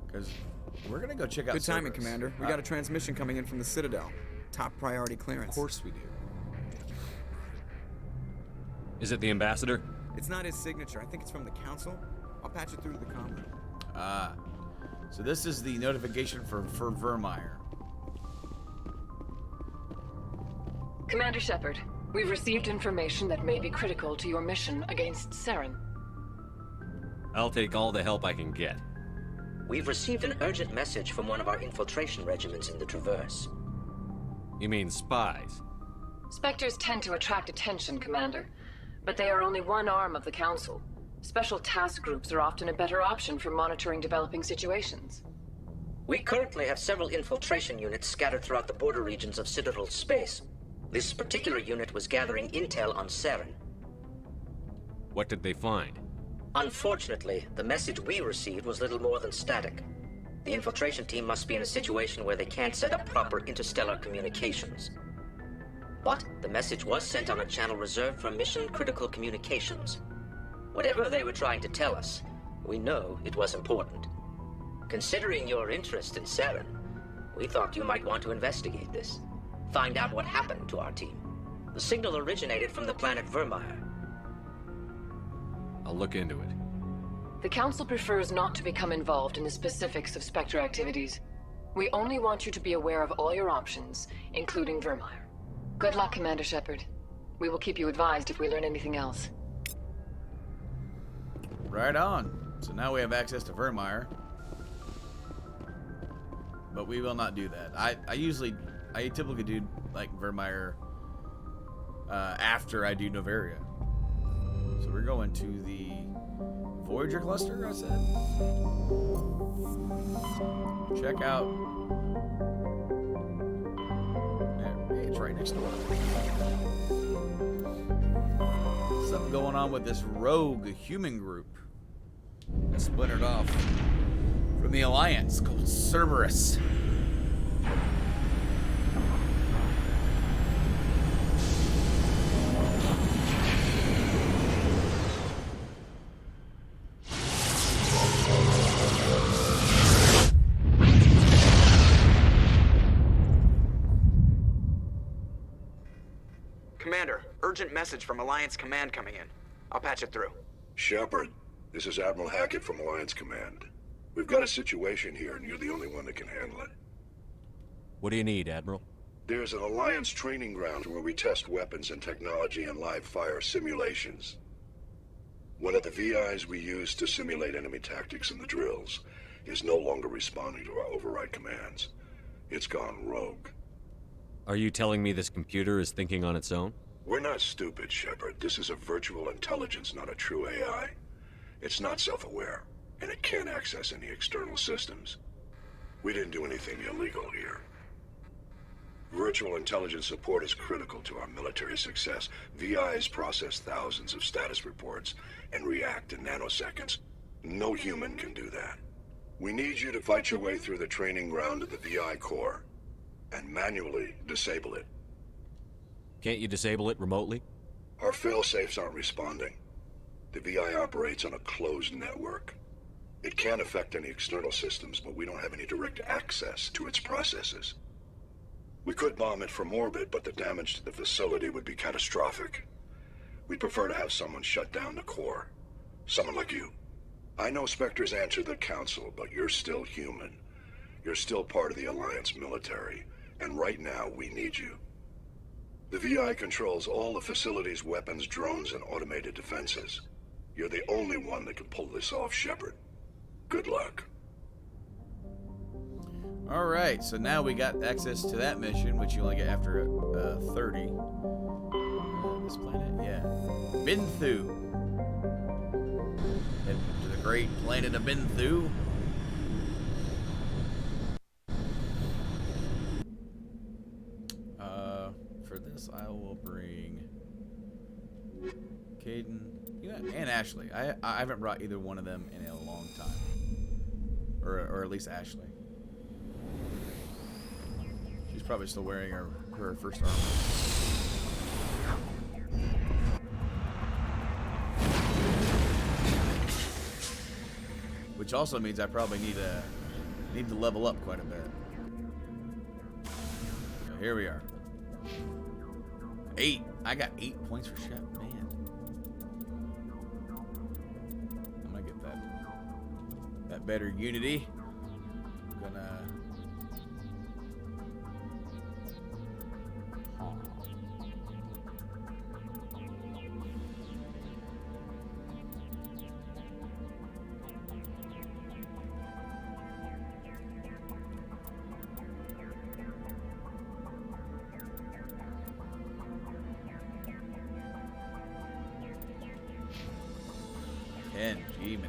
because we're gonna go check out. Good timing, Cerberus. Commander. We got a transmission coming in from the Citadel. Top priority clearance. Of course we do. Is it the ambassador? It's not his signature. I think it's from the Council. I'll patch it through to the comm. So this is the notification for Vermeer. Commander Shepard, we've received information that may be critical to your mission against Saren. I'll take all the help I can get. We've received an urgent message from one of our infiltration regiments in the Traverse. You mean spies? Spectres tend to attract attention, Commander, but they are only one arm of the Council. Special task groups are often a better option for monitoring developing situations. We currently have several infiltration units scattered throughout the border regions of Citadel space. This particular unit was gathering intel on Saren. What did they find? Unfortunately, the message we received was little more than static. The infiltration team must be in a situation where they can't set up proper interstellar communications. But the message was sent on a channel reserved for mission-critical communications. Whatever they were trying to tell us, we know it was important. Considering your interest in Saren, we thought you might want to investigate this. Find out what happened to our team. The signal originated from the planet Vermeer. I'll look into it. The Council prefers not to become involved in the specifics of Spectre activities. We only want you to be aware of all your options, including Vermeer. Good luck, Commander Shepard. We will keep you advised if we learn anything else. Right on. So now we have access to Vermeer. But we will not do that. I typically do like Vermeer after I do Novaria. So we're going to the Voyager cluster, I said. Check out. Yeah, it's right next door. Something going on with this rogue human group that splintered off from the Alliance called Cerberus. Commander, urgent message from Alliance Command coming in. I'll patch it through. Shepard, this is Admiral Hackett from Alliance Command. We've got a situation here, and you're the only one that can handle it. What do you need, Admiral? There's an Alliance training ground where we test weapons and technology in live-fire simulations. One of the VIs we use to simulate enemy tactics in the drills is no longer responding to our override commands. It's gone rogue. Are you telling me this computer is thinking on its own? We're not stupid, Shepard. This is a virtual intelligence, not a true AI. It's not self-aware, and it can't access any external systems. We didn't do anything illegal here. Virtual intelligence support is critical to our military success. VIs process thousands of status reports and react in nanoseconds. No human can do that. We need you to fight your way through the training ground of the VI core and manually disable it. Can't you disable it remotely? Our fail-safes aren't responding. The VI operates on a closed network. It can affect any external systems, but we don't have any direct access to its processes. We could bomb it from orbit, but the damage to the facility would be catastrophic. We'd prefer to have someone shut down the core. Someone like you. I know Spectres answer the Council, but you're still human. You're still part of the Alliance military, and right now we need you. The VI controls all the facility's weapons, drones, and automated defenses. You're the only one that can pull this off, Shepard. Good luck. Alright, so now we got access to that mission, which you only get after 30. This planet, yeah. Binthu. Head to the great planet of Binthu. For this, I will bring Caden, and Ashley. I haven't brought either one of them in a long time. Or at least Ashley. She's probably still wearing her first armor. Which also means I probably need to level up quite a bit. So here we are. 8. I got 8 points for Shep, man. I'm gonna get that better unity. I'm gonna. And Gemini.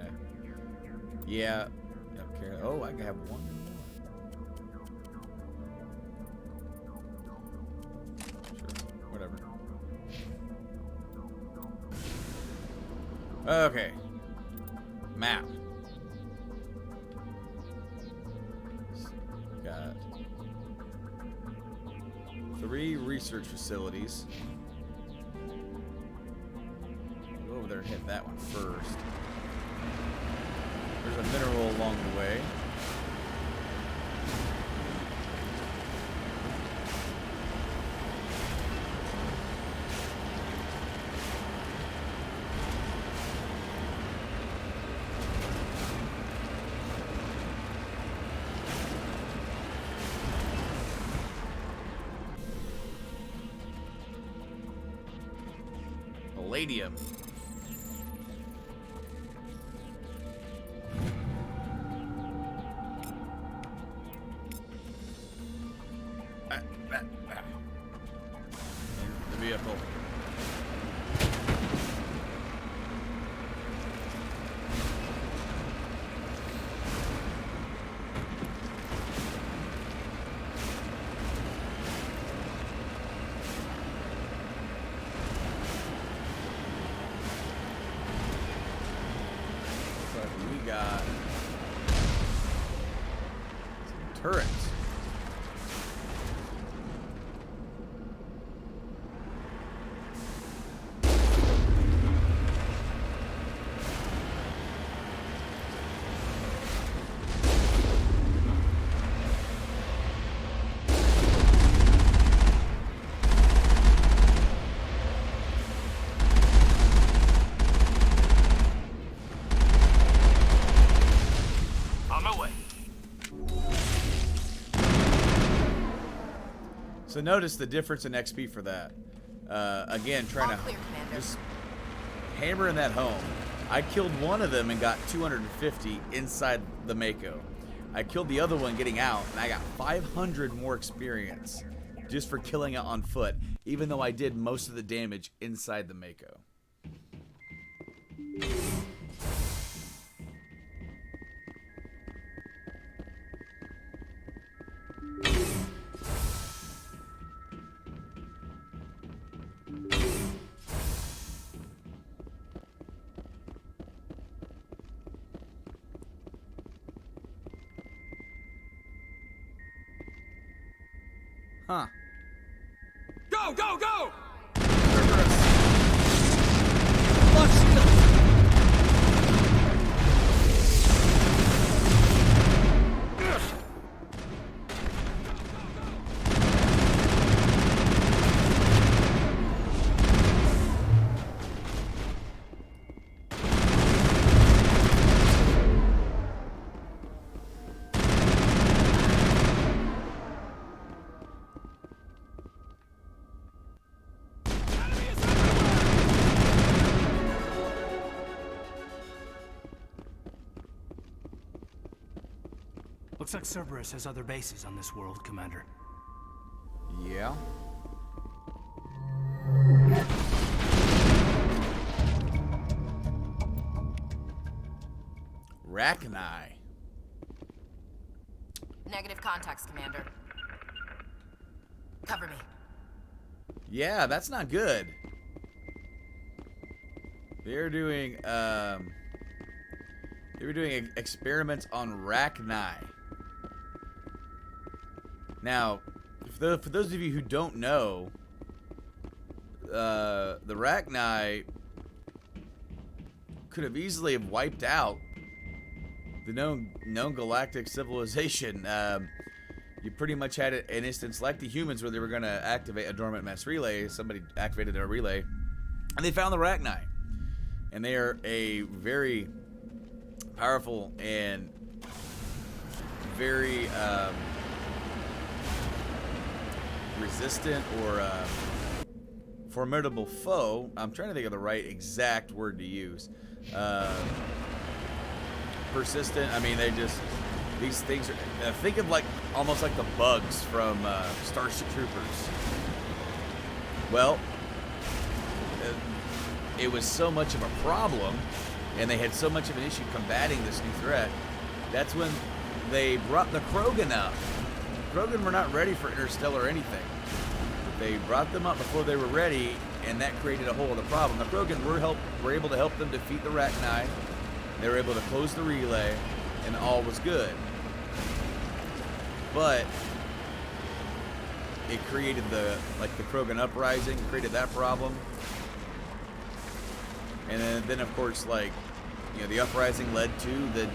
gonna... Yeah. Okay. Oh, I can have one more. Sure. Whatever. Okay. Map. Got 3 research facilities. Go over there and hit that one first. There's a mineral along the way. Palladium. The vehicle. We got some turrets. So notice the difference in XP for that. Again, trying to just hammering that home. I killed one of them and got 250 inside the Mako. I killed the other one getting out, and I got 500 more experience just for killing it on foot, even though I did most of the damage inside the Mako. Huh. Go, go, go! Cerberus. Launch shield. Looks like Cerberus has other bases on this world, Commander. Yeah. Rachni. Negative contacts, Commander. Cover me. Yeah, that's not good. They're doing they were doing experiments on Rachni. Now, for those of you who don't know, the Rachni could have easily have wiped out the known galactic civilization. You pretty much had an instance like the humans where they were going to activate a dormant mass relay. Somebody activated their relay, and they found the Rachni. And they are a very powerful and very resistant or formidable foe. I'm trying to think of the right exact word to use. Persistent. I mean, they just... These things are... think of like almost like the bugs from Starship Troopers. Well, it was so much of a problem and they had so much of an issue combating this new threat, that's when they brought the Krogan up. Krogan were not ready for interstellar anything. They brought them up before they were ready, and that created a whole other problem. The Krogan were able to help them defeat the Rachni. They were able to close the relay, and all was good. But it created the Krogan uprising, created that problem. And then of course, like, you know, the uprising led to the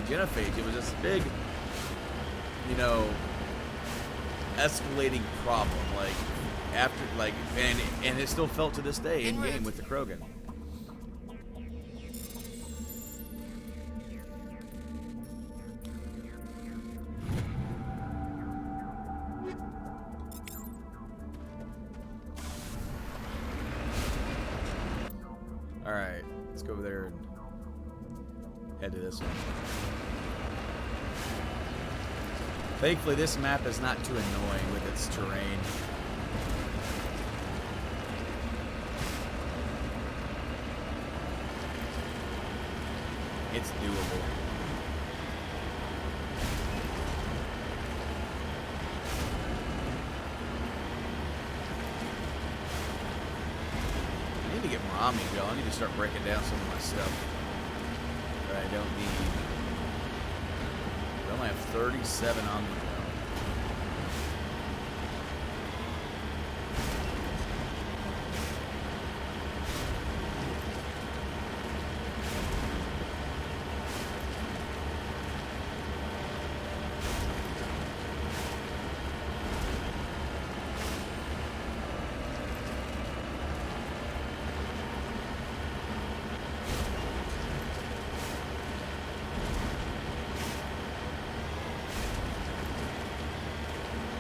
genophage. It was this big, you know, escalating problem. Like after, like, and it still felt to this day in game with the Krogan. Alright, let's go over there and head to this one. Thankfully, this map is not too annoying with its terrain. It's doable. I need to get more Omni Gel. I need to start breaking down some of my stuff that I don't need. I only have 37 Omni Gel.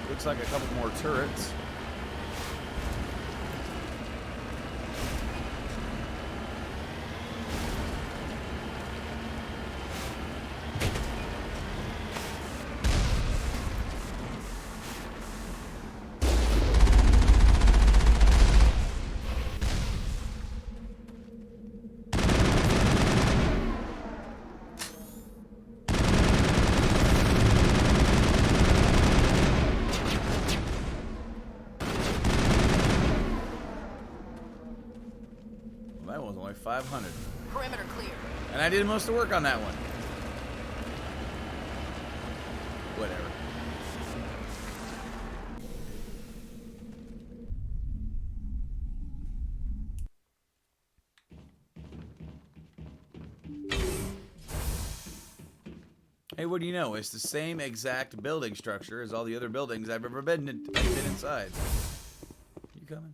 Looks like a couple more turrets. That was only 500. Perimeter clear. And I did most of the work on that one. Whatever. Hey, what do you know? It's the same exact building structure as all the other buildings I've ever been inside. You coming?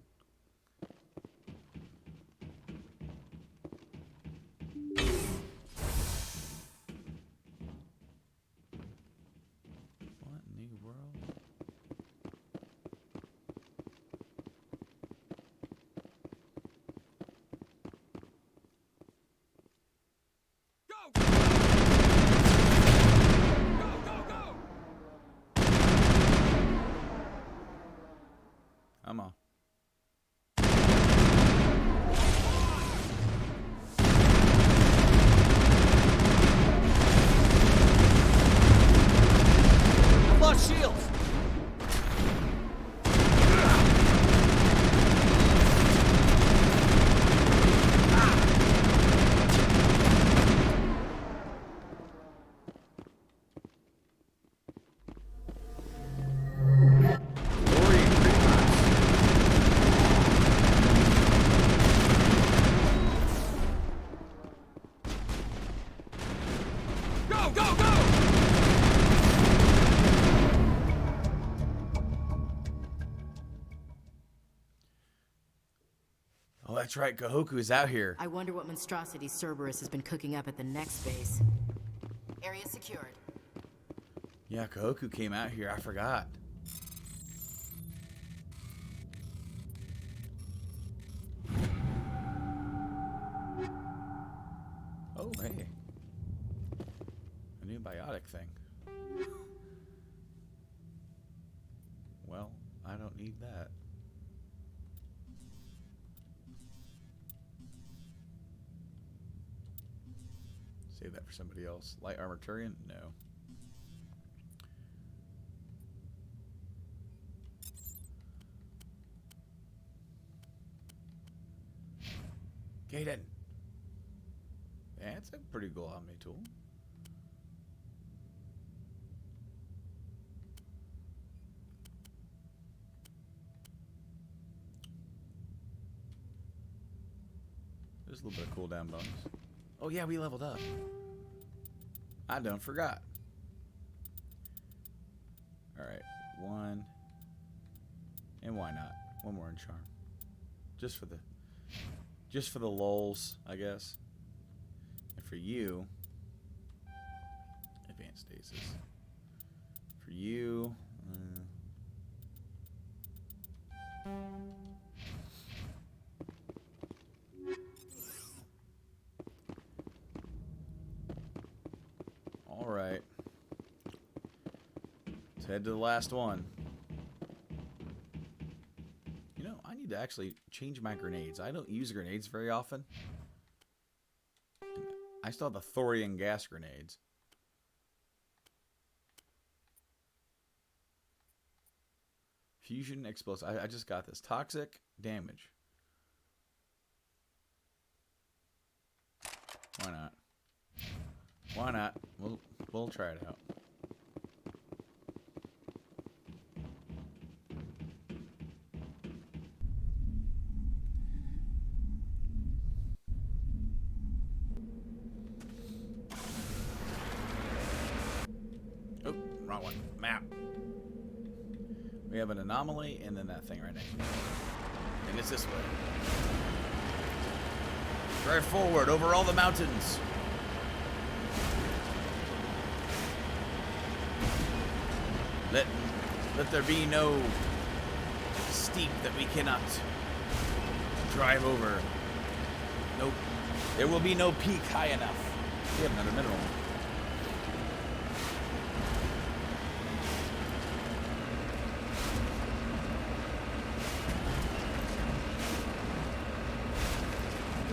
I'm on. I've lost shields. Oh, that's right. Kahoku is out here. I wonder what monstrosity Cerberus has been cooking up at the next base. Area secured. Yeah, Kahoku came out here. I forgot. Oh, hey. A new biotic thing. Well, I don't need that. save that for somebody else. Light armor Turian? No. Gaiden. That's a pretty cool Omni tool. There's a little bit of cooldown bonus. Oh yeah, we leveled up. I done forgot. Alright, 1. And why not? 1 more in charm. Just for the lulz, I guess. And for you, advanced stasis. For you, all right. Let's head to the last one. You know, I need to actually change my grenades. I don't use grenades very often. I still have the thorium gas grenades. Fusion explosive. I just got this. Toxic damage. Why not? Why not? We'll try it out. Oh, wrong one. Map. We have an anomaly and then that thing right next to it. And it's this way. Drive forward over all the mountains. Let there be no steep that we cannot drive over. Nope. There will be no peak high enough. We have another mineral.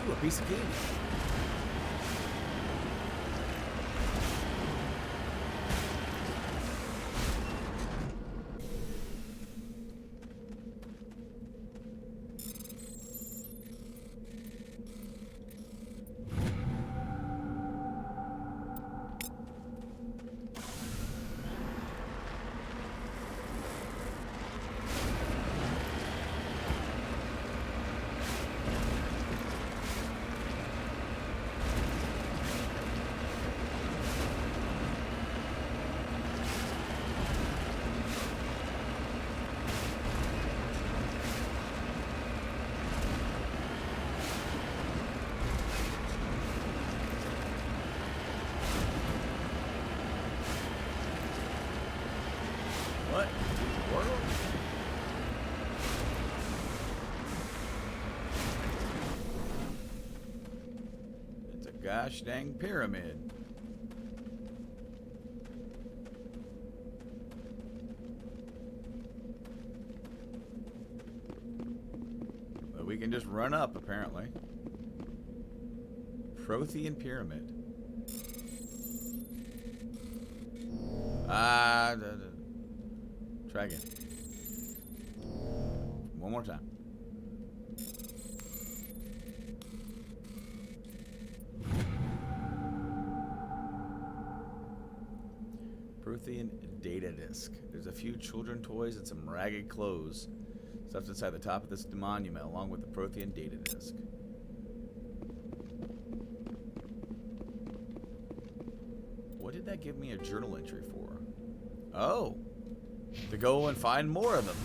Ooh, a piece of candy. What in the world? It's a gosh dang pyramid. But we can just run up, apparently. Prothean pyramid. Try again. One more time. Prothean data disk. There's a few children toys and some ragged clothes stuffed inside the top of this monument along with the Prothean data disk. What did that give me a journal entry for? Oh! To go and find more of them.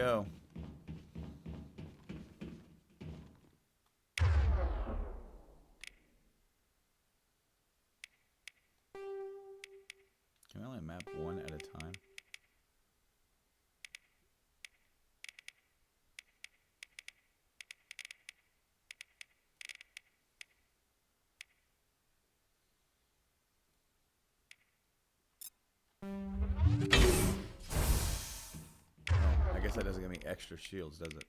go. Can I only map one at a time? I guess that doesn't give me extra shields, does it?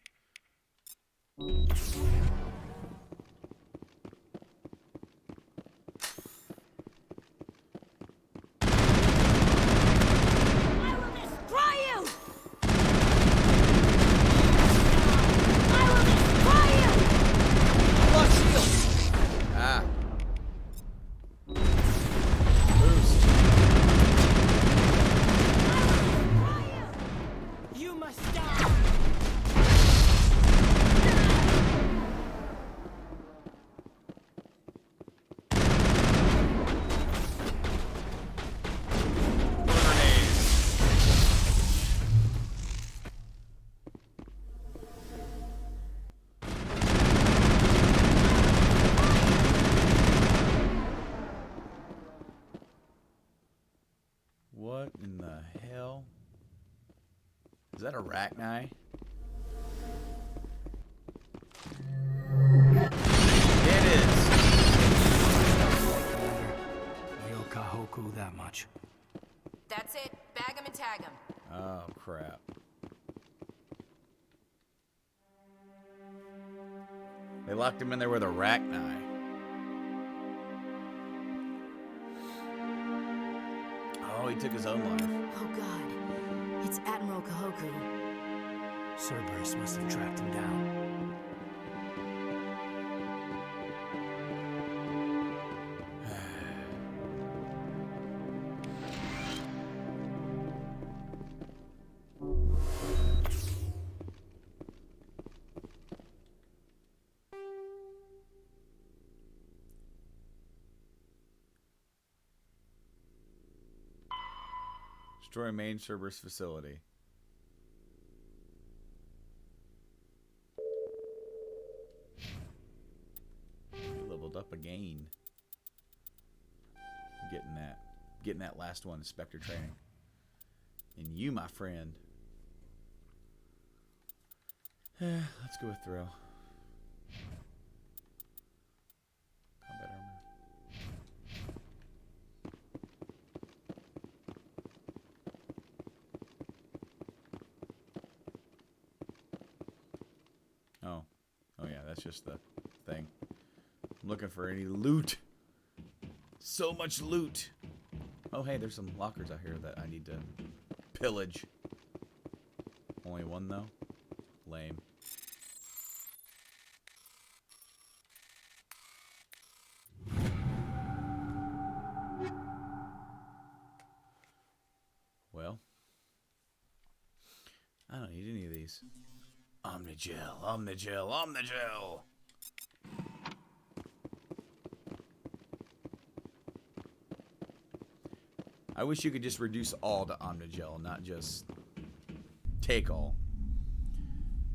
What in the hell? Is that a arachni? It is. Real Kahoku that much. That's it. Bag 'em and tag 'em. Oh, crap. They locked him in there with a arachni. Oh, he took his own life. Oh god. It's Admiral Kahoku. Cerberus must have tracked him down. Destroy main Cerberus facility. We leveled up again. Getting that last one, Spectre training. And you, my friend. Let's go with throw. Combat armor. Oh yeah, that's just the thing. I'm looking for any loot. So much loot. Oh hey, there's some lockers out here that I need to pillage. Only one though? Lame. Well, I don't need any of these. Omnigel, Omnigel, Omnigel! I wish you could just reduce all to Omnigel, not just take all.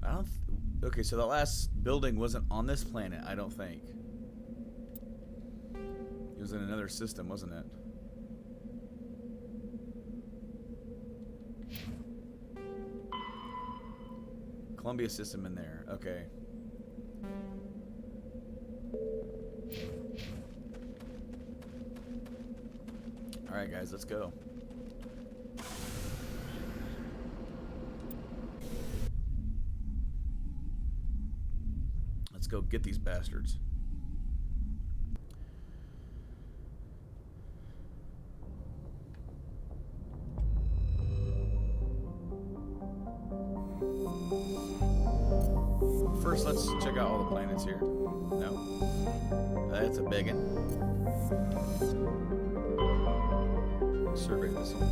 I don't... okay, so the last building wasn't on this planet, I don't think. It was in another system, wasn't it? Columbia system in there. Okay. Alright guys, let's go. Let's go get these bastards. First, let's check out all the planets here. No. That's a biggin. Survey this one.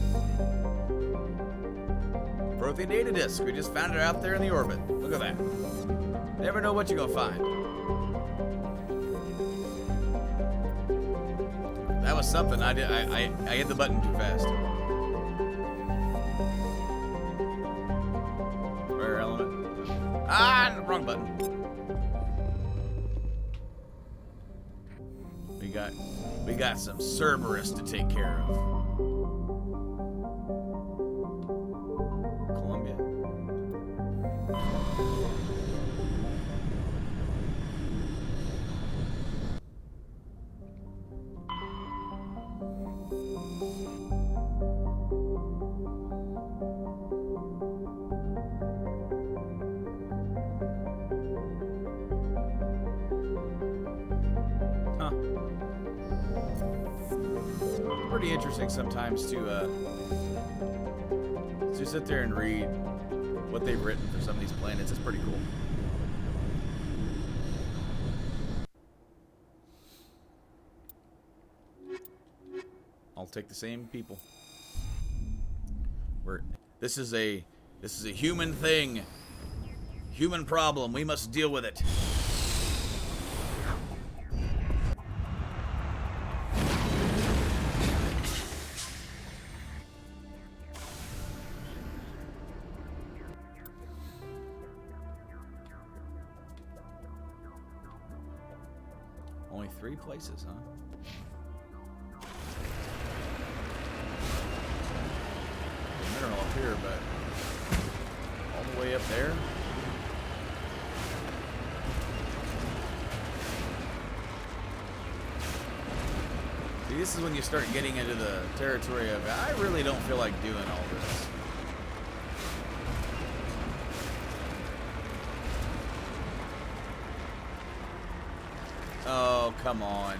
Prothean data disk. We just found it out there in the orbit. Look at that. Never know what you're gonna find. That was something. I hit the button too fast. Where Ah, wrong button. We got some Cerberus to take care of. Columbia. Pretty interesting sometimes to sit there and read what they've written for some of these planets. It's pretty cool. I'll take the same people. This is a human thing. Human problem. We must deal with it. Only 3 places, huh? Mineral up here, but all the way up there? See, this is when you start getting into the territory of, I really don't feel like doing all this. Oh, come on.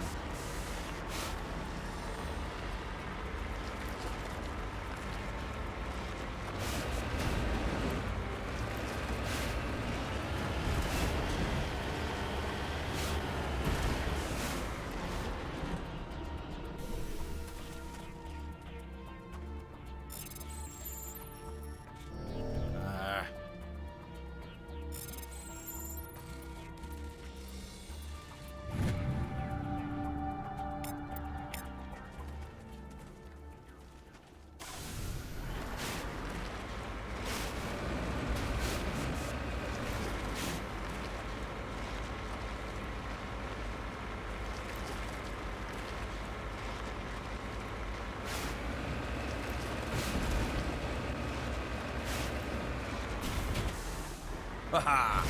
Haha!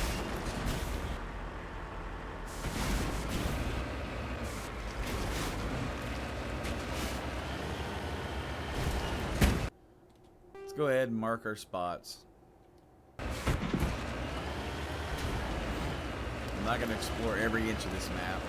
Let's go ahead and mark our spots. I'm not going to explore every inch of this map.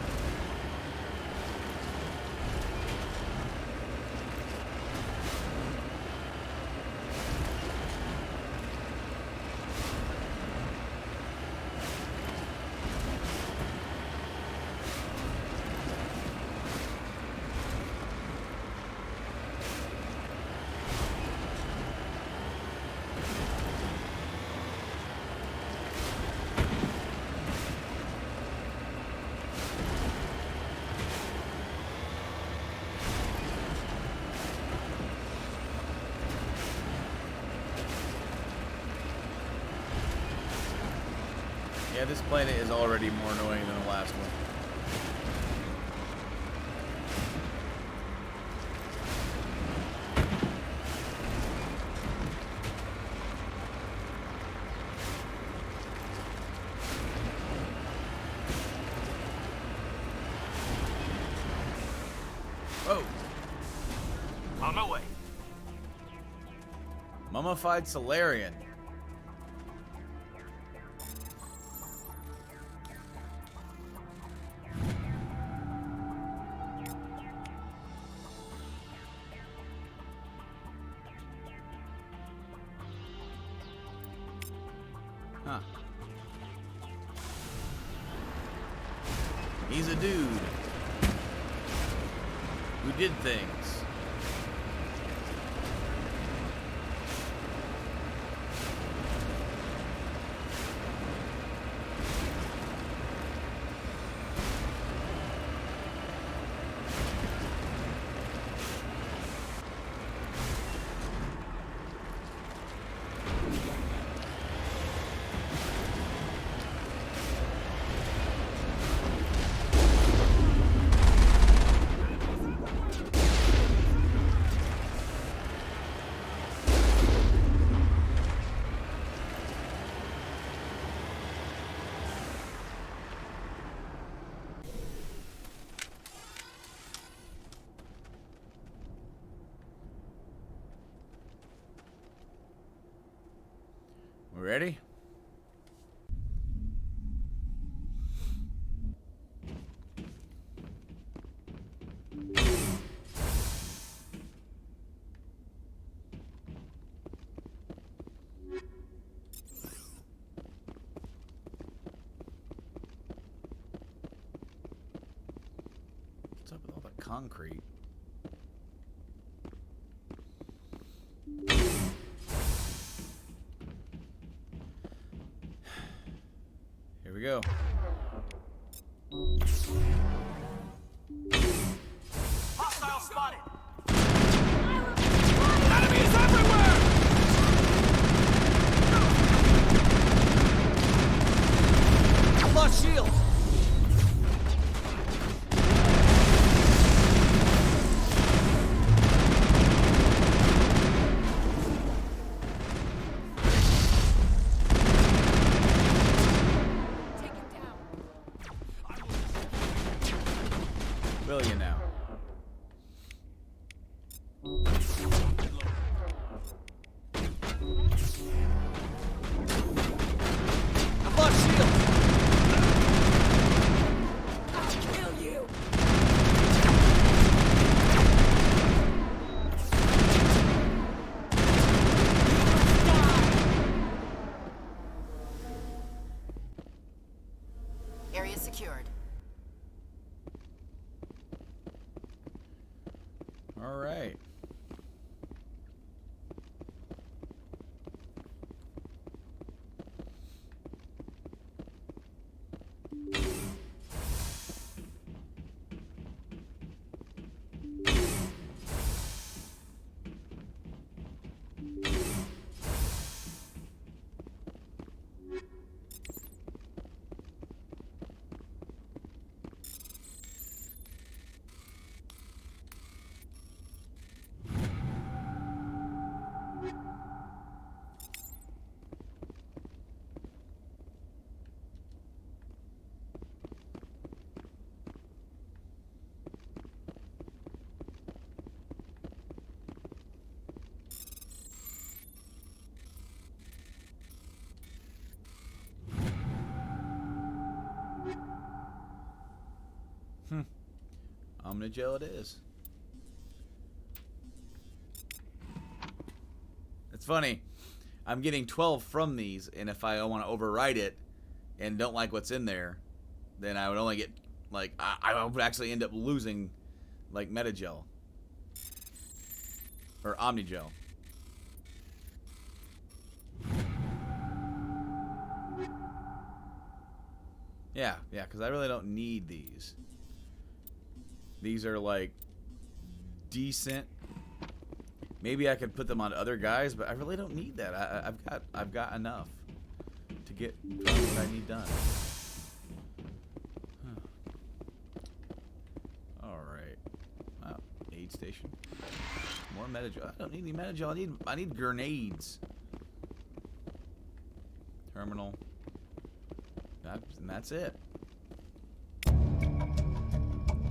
Yeah, this planet is already more annoying than the last one. Oh! On my way. Mummified Solarian. Huh. He's a dude who did things. ready? What's up with all the concrete? Here we go. Hostile spotted! Enemies everywhere! Lost shield! Will you now? I've lost shield! I'll kill you! Area secured. All right. Omnigel it is. It's funny. I'm getting 12 from these, and if I want to overwrite it and don't like what's in there, then I would only get, like, I would actually end up losing, like, Metagel. Or Omnigel. Yeah, because I really don't need these. These are, like, decent. Maybe I could put them on other guys, but I really don't need that. I've got enough to get what I need done. All right. Wow. Aid station. More Metagel. I don't need any Metagel. I need grenades. Terminal. And that's it.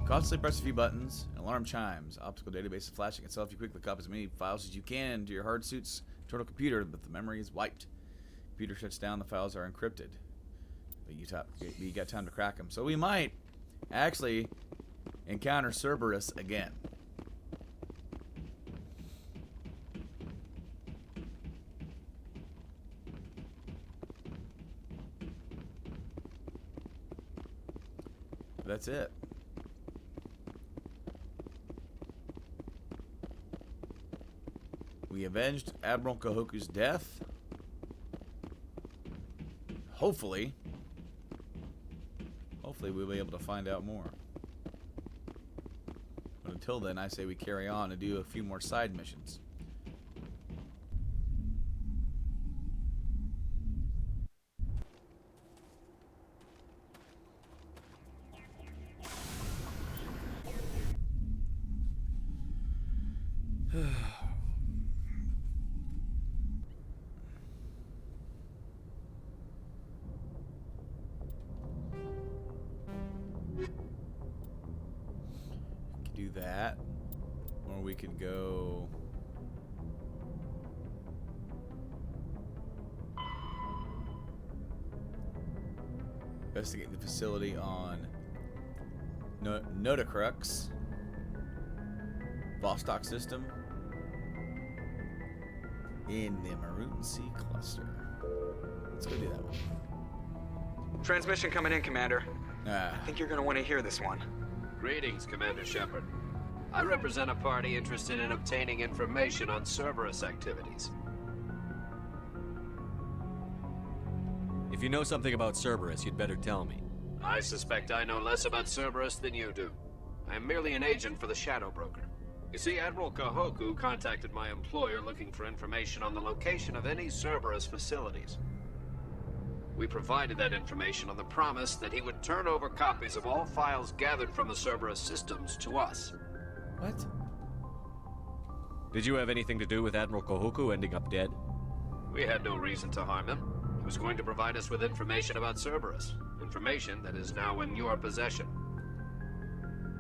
Cautiously press a few buttons. Alarm chimes. Optical database is flashing itself. You quickly copy as many files as you can to your hard suit's internal computer, but the memory is wiped. Computer shuts down. The files are encrypted. But you got time to crack them. So we might actually encounter Cerberus again. That's it. We avenged Admiral Kahoku's death. Hopefully we'll be able to find out more. But until then, I say we carry on and do a few more side missions. Do that, or we could go. Investigate the facility on Notacrux. Vostok system. In the Maroon Sea cluster. Let's go do that one. Transmission coming in, Commander. Ah. I think you're gonna want to hear this one. Greetings, Commander Shepard. I represent a party interested in obtaining information on Cerberus activities. If you know something about Cerberus, you'd better tell me. I suspect I know less about Cerberus than you do. I am merely an agent for the Shadow Broker. You see, Admiral Kahoku contacted my employer looking for information on the location of any Cerberus facilities. We provided that information on the promise that he would turn over copies of all files gathered from the Cerberus systems to us. What? Did you have anything to do with Admiral Kahoku ending up dead? We had no reason to harm him. He was going to provide us with information about Cerberus. Information that is now in your possession.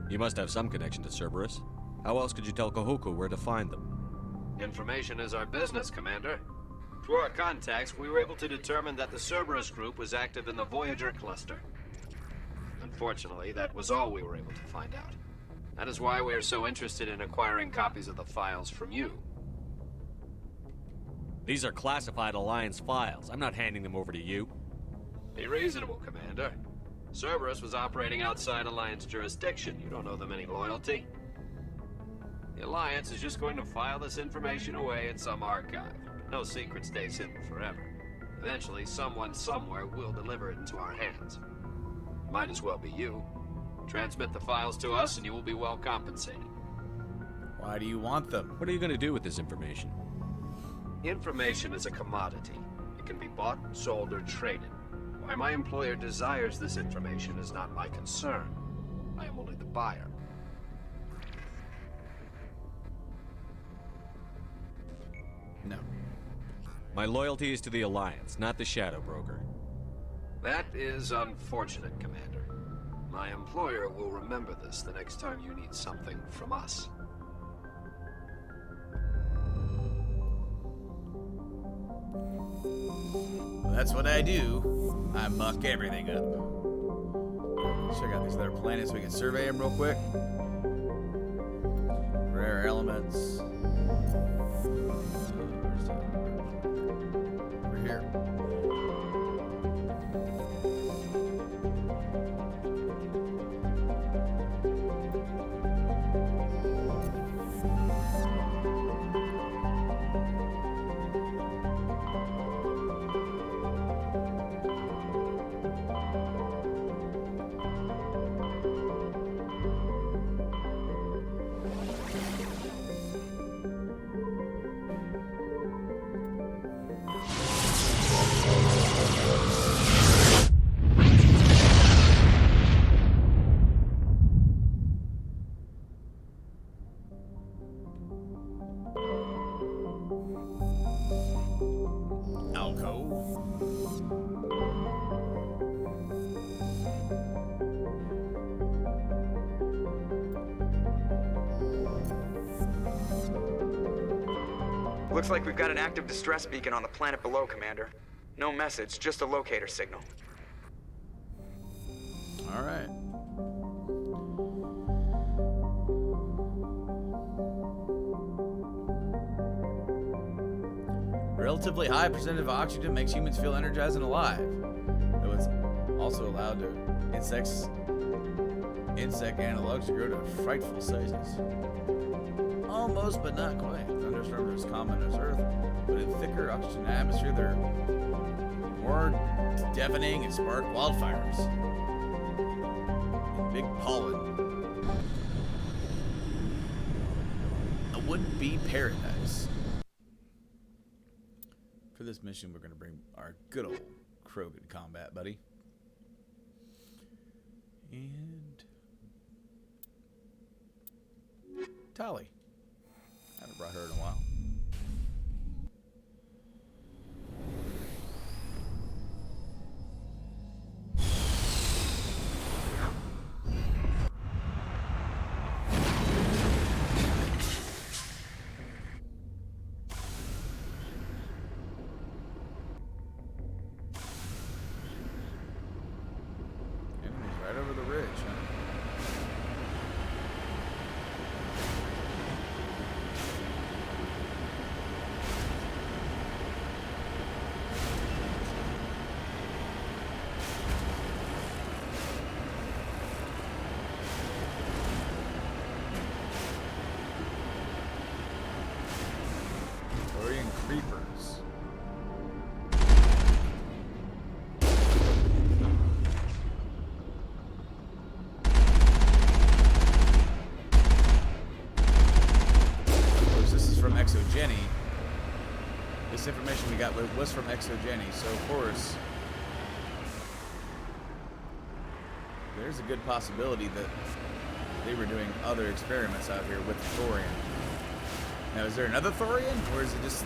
You must have some connection to Cerberus. How else could you tell Kahoku where to find them? Information is our business, Commander. Through our contacts, we were able to determine that the Cerberus group was active in the Voyager cluster. Unfortunately, that was all we were able to find out. That is why we are so interested in acquiring copies of the files from you. These are classified Alliance files. I'm not handing them over to you. Be reasonable, Commander. Cerberus was operating outside Alliance jurisdiction. You don't owe them any loyalty. The Alliance is just going to file this information away in some archive. No secret stays hidden forever. Eventually, someone somewhere will deliver it into our hands. Might as well be you. Transmit the files to us and you will be well compensated. Why do you want them? What are you going to do with this information? Information is a commodity. It can be bought, sold, or traded. Why my employer desires this information is not my concern. I am only the buyer. No. My loyalty is to the Alliance, not the Shadow Broker. That is unfortunate, Commander. My employer will remember this the next time you need something from us. Well, that's what I do. I muck everything up. Check out these other planets so we can survey them real quick. Rare elements. Over here. Looks like we've got an active distress beacon on the planet below, Commander. No message, just a locator signal. All right. Relatively high percentage of oxygen makes humans feel energized and alive, though it's also allowed to insect analogs to grow to frightful sizes. Almost, but not quite. Thunderstorms are as common as Earth, but in thicker oxygen atmosphere, they're more deafening and spark wildfires. And big pollen. A would-be paradise. For this mission, we're going to bring our good old Krogan combat buddy. And Tali. I haven't brought her in a while. information we got was from Exogeny, so of course there's a good possibility that they were doing other experiments out here with the thorium. Now, is there another thorium, or is it just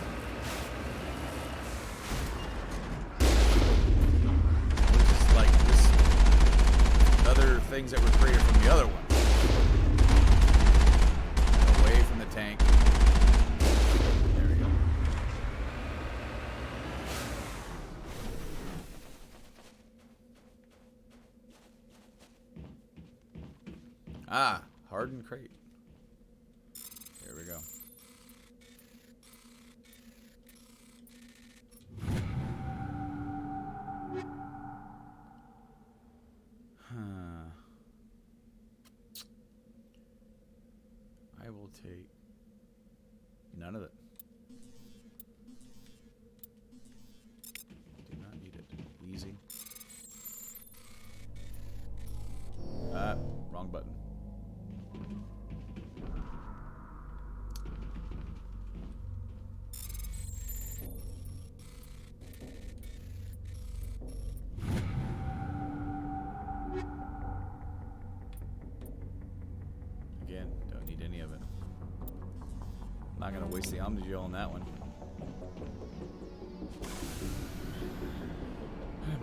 like just other things that were created from the other one? Away from the tank. There we go. Ah, hardened crate. There we go. I will take none of it. Do not need it. Easy. Wrong button. Again, don't need any of it. I'm not gonna waste the Omnigel on that one.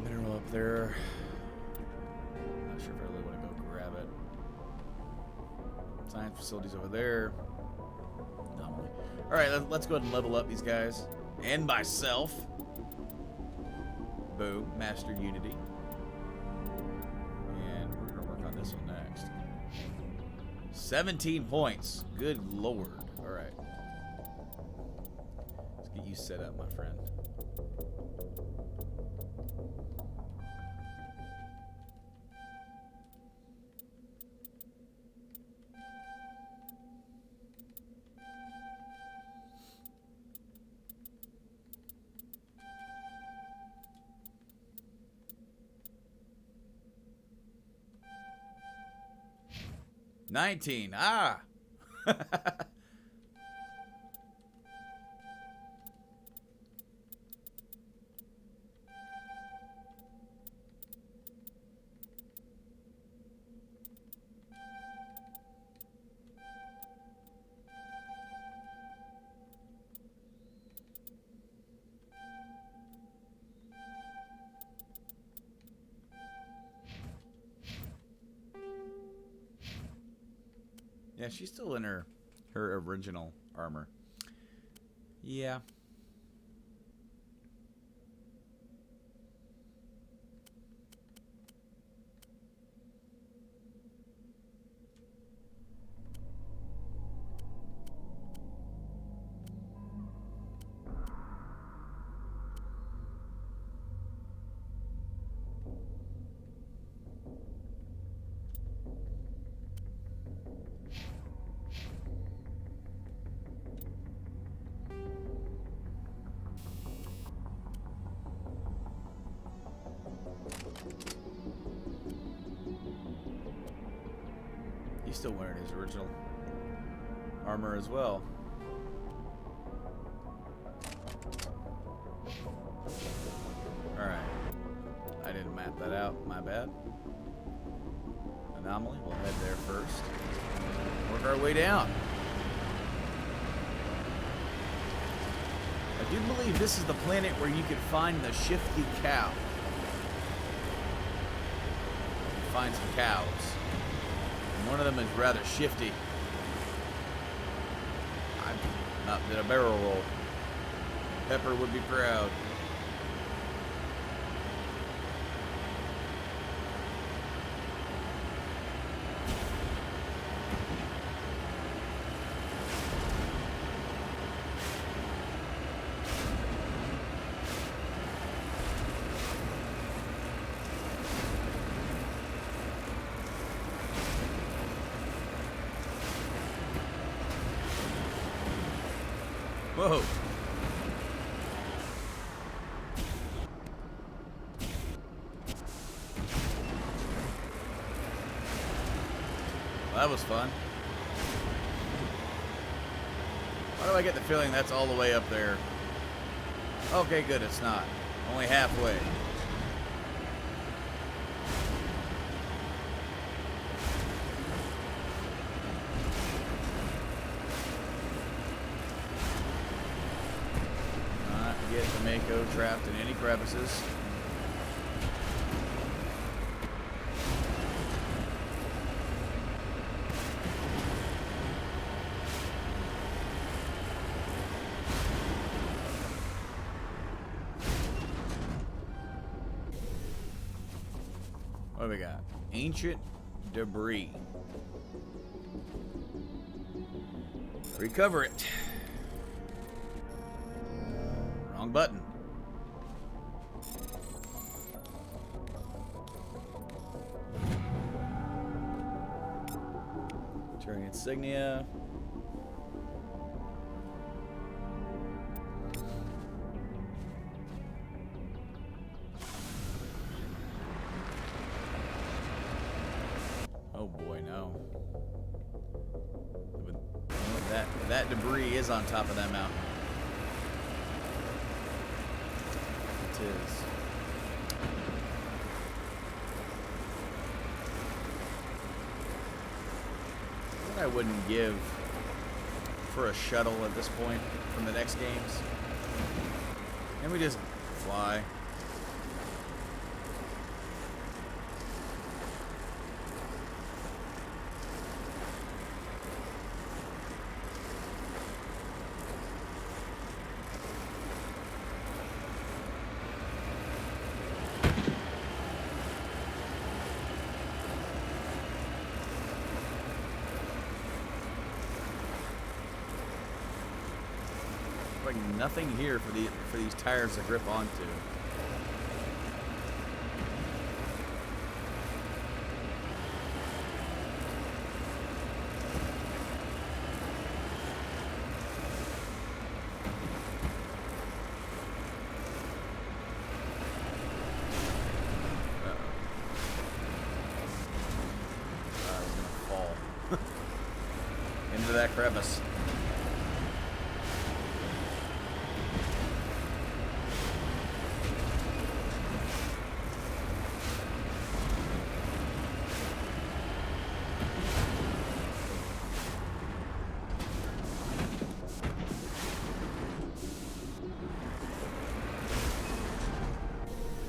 Mineral up there. Not sure if I really want to go grab it. Science facilities over there. Anomaly. All right, let's go ahead and level up these guys and myself. Boom, mastered Unity. And we're gonna work on this one next. 17 points. Good lord. All right. Let's get you set up, my friend. $19. Ah. Yeah, she's still in her original armor. Yeah. He's still wearing his original armor as well. Alright. I didn't map that out. My bad. Anomaly. We'll head there first. Work our way down. I do believe this is the planet where you can find the shifty cow. You find some cows. One of them is rather shifty. I did a barrel roll. Pepper would be proud. Whoa. Well, that was fun. Why do I get the feeling that's all the way up there? Okay, good, it's not. Only halfway. Not get the Mako trapped in any crevices. What do we got? Ancient debris. Recover it. Wrong button. Turn insignia. Oh boy, no. That debris is on top of that mountain. It is. What I wouldn't give for a shuttle at this point from the next games. And we just fly. Like nothing here for these tires to grip onto. He's gonna fall into that crevice.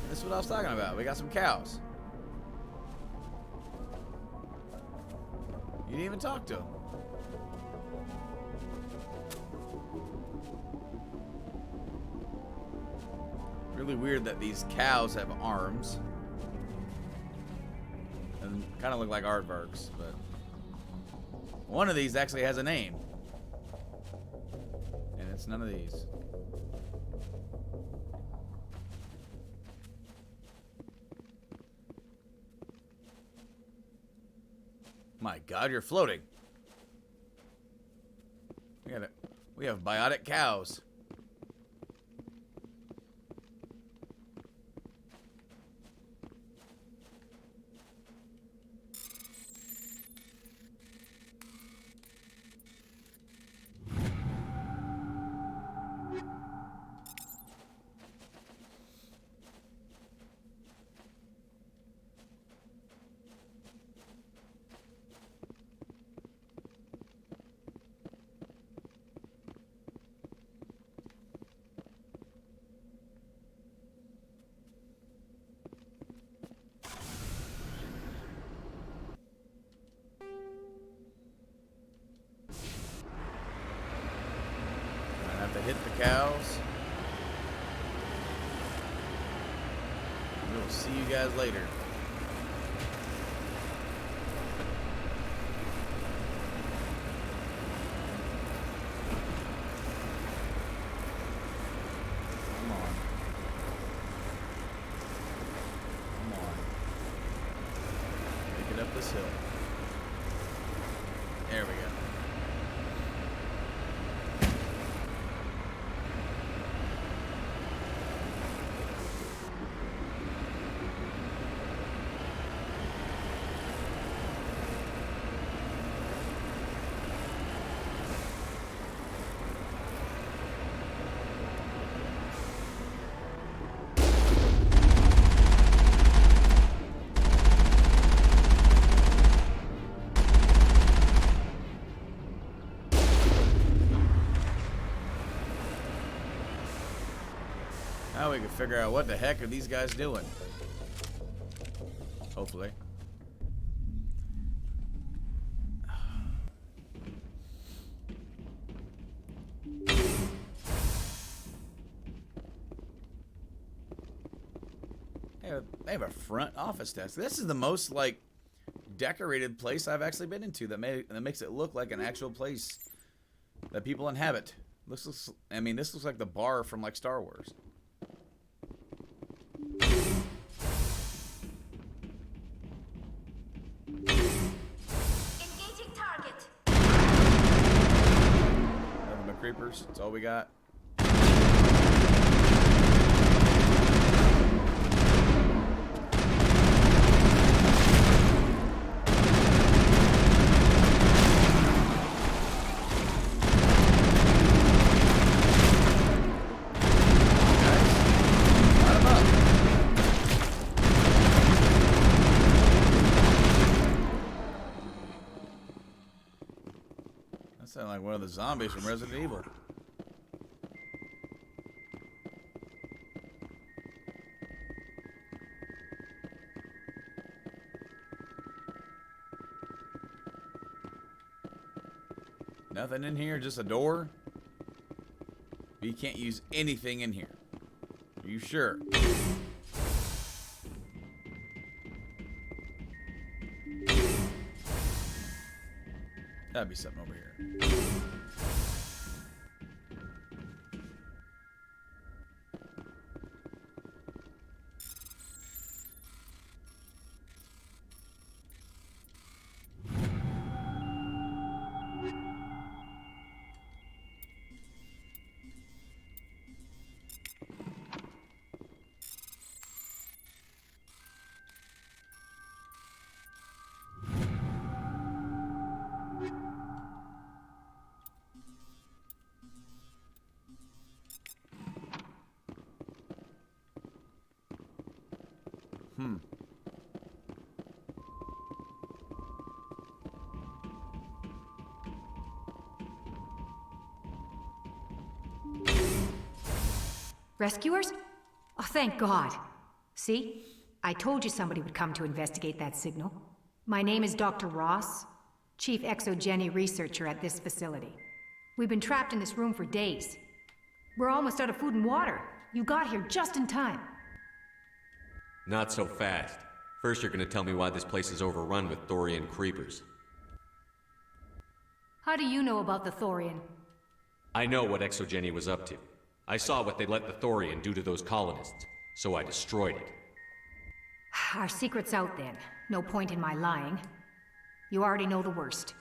That's what I was talking about. We got some cows. You didn't even talk to them. Really weird that these cows have arms. And kind of look like aardvarks, but one of these actually has a name. And it's none of these. My God, you're floating. We have biotic cows. Hit the cows. We'll see you guys later. Come on. Come on. Make it up this hill. There we go. now we can figure out what the heck are these guys doing. Hopefully. They have a front office desk. This is the most, like, decorated place I've actually been into that makes it look like an actual place that people inhabit. I mean, this looks like the bar from, like, Star Wars. Engaging target. Nothing but creepers. That's all we got. Sound like one of the zombies from Resident Evil. Nothing in here, just a door. But you can't use anything in here. Are you sure? Gotta be something over here. Rescuers? Oh, thank God. See? I told you somebody would come to investigate that signal. My name is Dr. Ross, Chief Exogeny Researcher at this facility. We've been trapped in this room for days. We're almost out of food and water. You got here just in time. Not so fast. First, you're gonna tell me why this place is overrun with Thorian creepers. How do you know about the Thorian? I know what Exogeny was up to. I saw what they let the Thorian do to those colonists, so I destroyed it. Our secret's out then. No point in my lying. You already know the worst.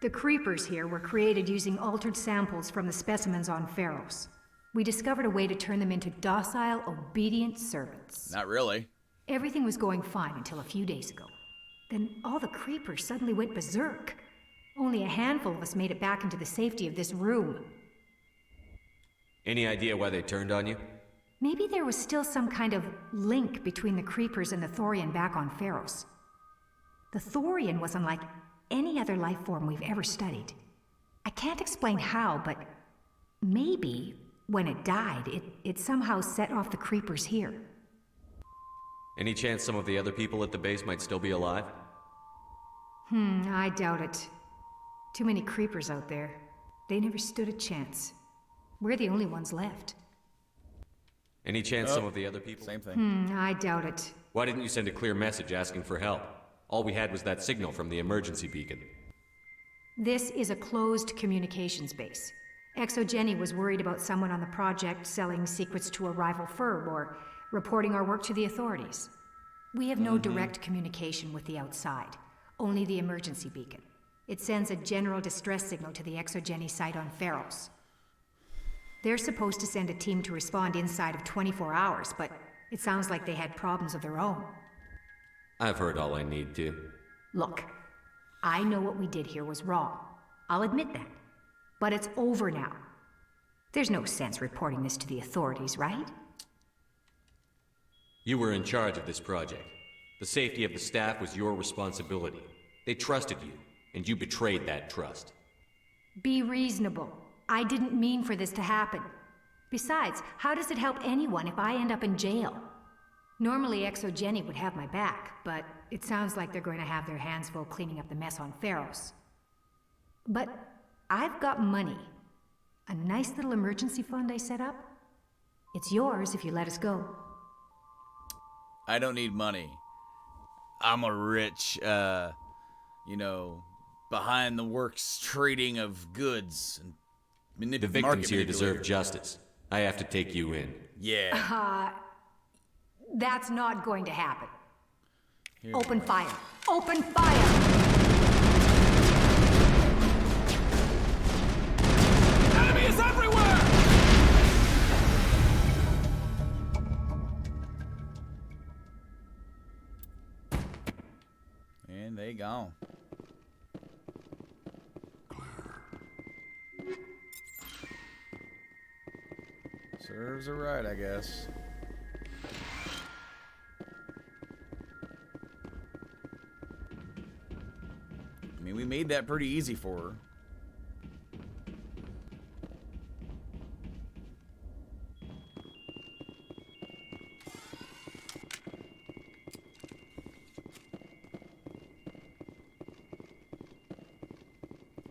The creepers here were created using altered samples from the specimens on Feros. We discovered a way to turn them into docile, obedient servants. Not really. Everything was going fine until a few days ago. Then all the creepers suddenly went berserk. Only a handful of us made it back into the safety of this room. Any idea why they turned on you? Maybe there was still some kind of link between the creepers and the Thorian back on Feros. The Thorian was unlike any other life form we've ever studied. I can't explain how, but maybe when it died, it somehow set off the creepers here. Any chance some of the other people at the base might still be alive? I doubt it. Too many creepers out there. They never stood a chance. We're the only ones left. Any chance some of the other people... Same thing. I doubt it. Why didn't you send a clear message asking for help? All we had was that signal from the emergency beacon. This is a closed communications base. Exogeny was worried about someone on the project selling secrets to a rival firm or reporting our work to the authorities. We have no direct communication with the outside, only the emergency beacon. It sends a general distress signal to the Exogeny site on Feros. They're supposed to send a team to respond inside of 24 hours, but it sounds like they had problems of their own. I've heard all I need to. Look, I know what we did here was wrong. I'll admit that. But it's over now. There's no sense reporting this to the authorities, right? You were in charge of this project. The safety of the staff was your responsibility. They trusted you, and you betrayed that trust. Be reasonable. I didn't mean for this to happen. Besides, how does it help anyone if I end up in jail? Normally, Exogeny would have my back, but it sounds like they're going to have their hands full cleaning up the mess on Feros. But I've got money. A nice little emergency fund I set up. It's yours if you let us go. I don't need money. I'm a rich, behind the works trading of goods and The victims here deserve justice. I have to take you in. Yeah. That's not going to happen. Here. Open fire. Open fire! Enemies everywhere! And they gone. Serves her right, I guess. I mean, we made that pretty easy for her.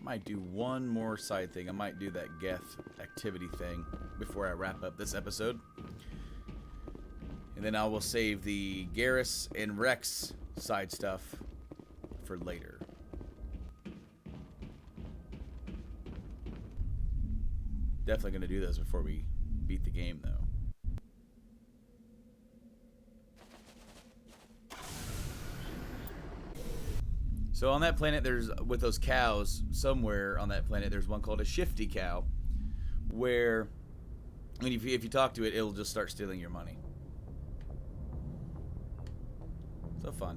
Might do one more side thing. I might do that Geth activity thing before I wrap up this episode. And then I will save the Garrus and Rex side stuff for later. Definitely going to do those before we beat the game, though. So on that planet, there's, with those cows, somewhere on that planet, there's one called a shifty cow, where, I mean, if you talk to it, it'll just start stealing your money. So fun.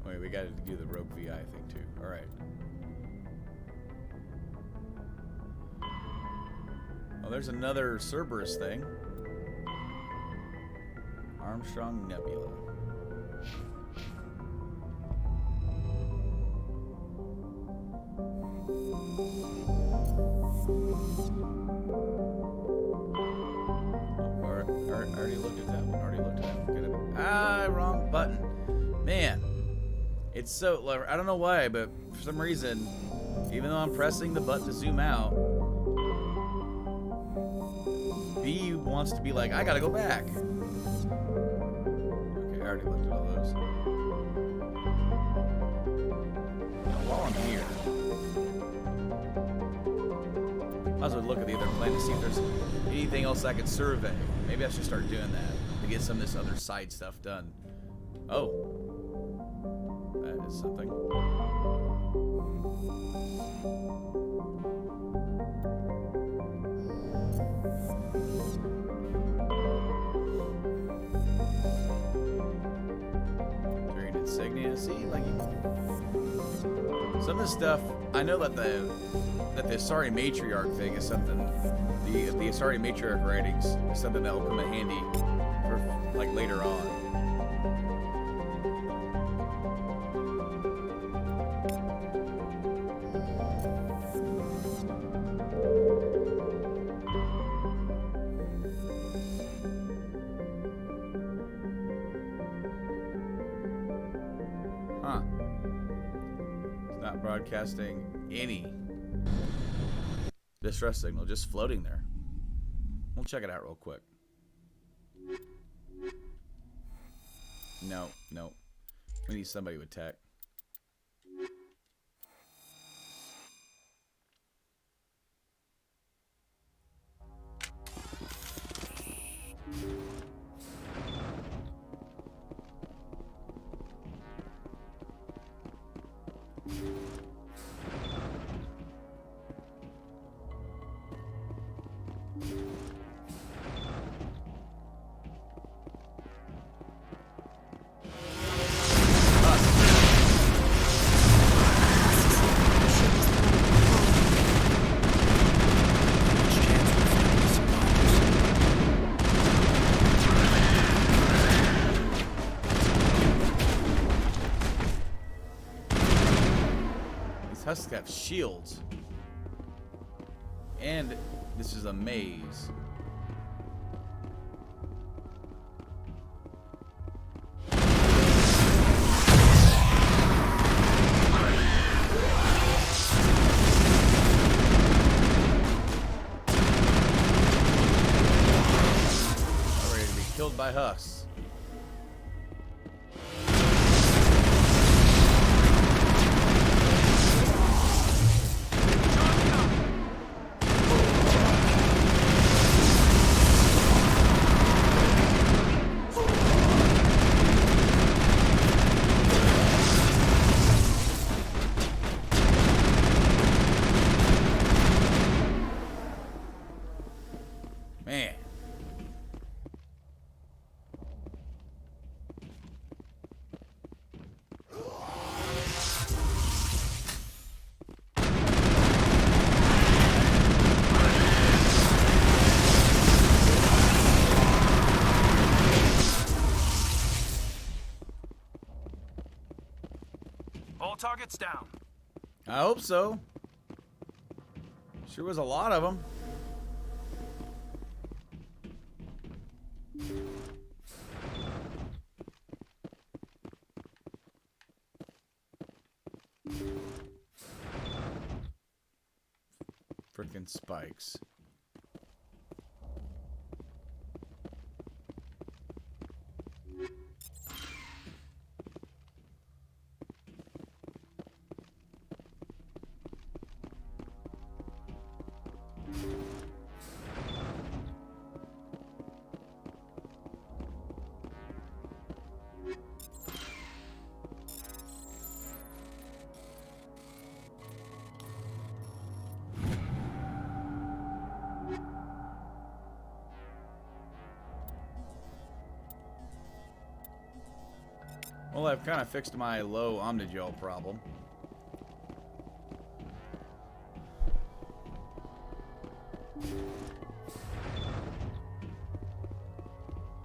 Wait, we gotta do the rogue VI thing too. All right. Oh, there's another Cerberus thing. Armstrong Nebula. I already looked at that one. Wrong button. Man, it's so, I don't know why, but for some reason, even though I'm pressing the button to zoom out, B wants to be like, I gotta go back. Okay, I already looked at all those. Now, while I'm here, I was gonna look at the other planet to see if there's anything else I could survey. Maybe I should start doing that to get some of this other side stuff done. Oh, that is something. Insignia. See, like some of this stuff, I know that the Asari matriarch thing is something. The Asari matriarch writings is something that will come in handy for like later on. Huh. It's not broadcasting any distress signal, just floating there. We'll check it out real quick. No. We need somebody with tech. Husks have shields. And this is a maze. I'm ready to be killed by Husks. Man. All targets down. I hope so. Sure was a lot of them. Frickin' spikes. Well, I've kind of fixed my low Omnigel problem.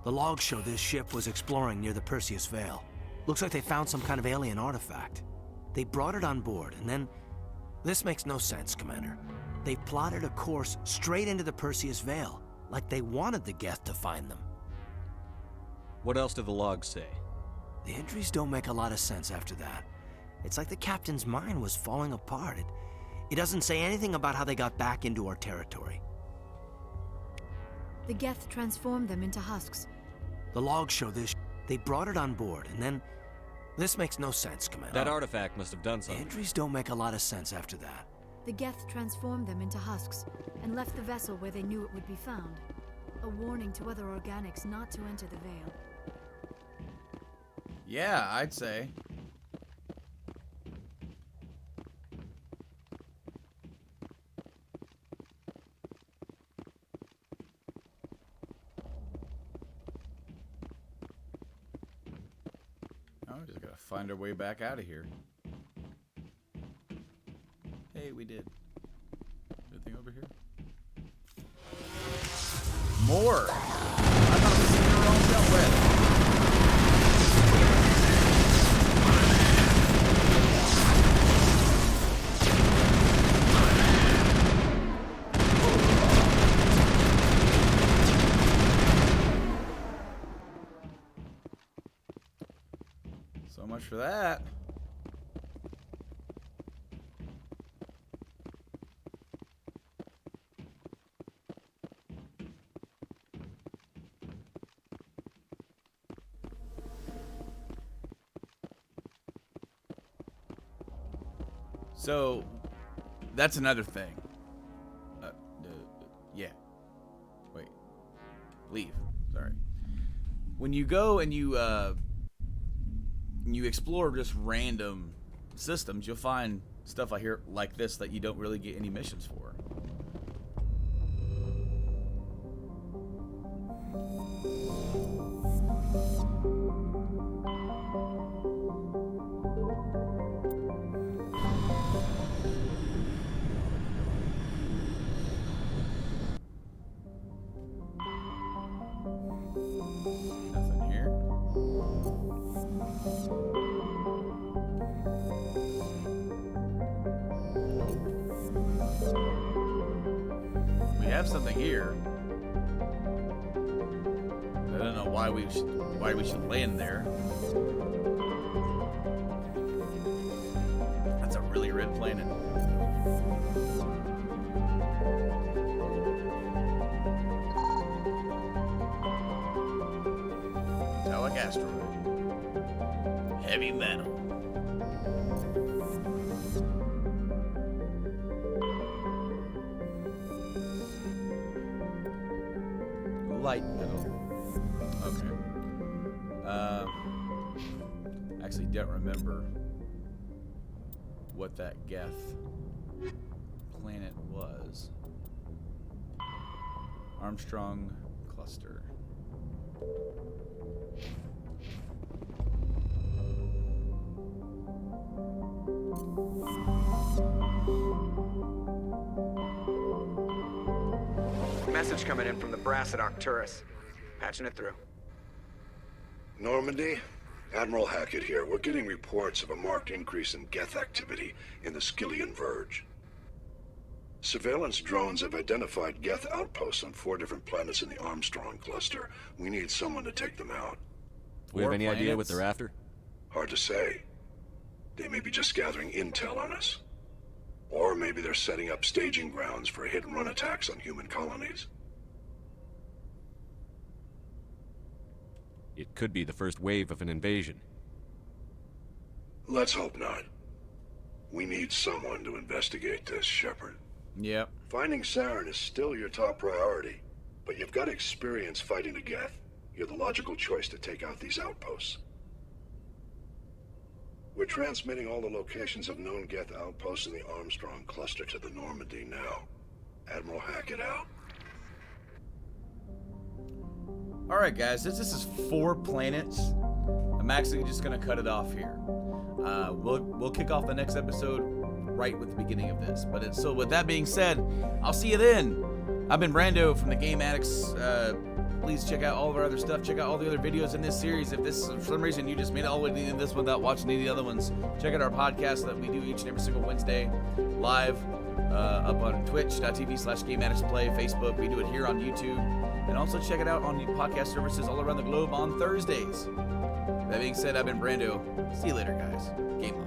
The logs show this ship was exploring near the Perseus Veil. Looks like they found some kind of alien artifact. They brought it on board, and then... This makes no sense, Commander. They plotted a course straight into the Perseus Veil, like they wanted the Geth to find them. What else do the logs say? The entries don't make a lot of sense after that. It's like the captain's mind was falling apart. It doesn't say anything about how they got back into our territory. The Geth transformed them into husks. The logs show this. They brought it on board, and then... This makes no sense, Commander. That artifact must have done The something. entries don't make a lot of sense after that. The Geth transformed them into husks and left the vessel where they knew it would be found. A warning to other organics not to enter the Veil. Yeah, I'd say. Oh, we just gotta find our way back out of here. Hey, we did. Anything over here? More! I thought this was your own dealt with. So much for that. So, that's another thing. Yeah. Wait. Leave. Sorry. When you go and you explore just random systems, you'll find stuff like this that you don't really get any missions for. Nothing here. We have something here. I don't know why we should land there. That's a really red planet. Metallic asteroid. Heavy metal. Light metal. Okay. Actually don't remember what that Geth planet was. Armstrong cluster. Message coming in from the brass at Arcturus. Patching it through. Normandy? Admiral Hackett here. We're getting reports of a marked increase in Geth activity in the Skyllian Verge. Surveillance drones have identified Geth outposts on 4 different planets in the Armstrong cluster. We need someone to take them out. Do we have any idea what they're after? Hard to say. They may be just gathering intel on us. Or maybe they're setting up staging grounds for hit-and-run attacks on human colonies. It could be the first wave of an invasion. Let's hope not. We need someone to investigate this, Shepard. Yep. Finding Saren is still your top priority, but you've got experience fighting the Geth. You're the logical choice to take out these outposts. We're transmitting all the locations of known Geth outposts in the Armstrong cluster to the Normandy now. Admiral Hackett out. Alright guys, this is 4 planets. I'm actually just gonna cut it off here. We'll kick off the next episode right with the beginning of this. But so with that being said, I'll see you then. I've been Brando from the Game Addicts. Please check out all of our other stuff. Check out all the other videos in this series. If this, for some reason, you just made it all the way to the end of this one without watching any of the other ones, check out our podcast that we do each and every single Wednesday live up on twitch.tv/GameAddictsPlay, Facebook. We do it here on YouTube. And also check it out on the podcast services all around the globe on Thursdays. That being said, I've been Brando. See you later, guys. Game on.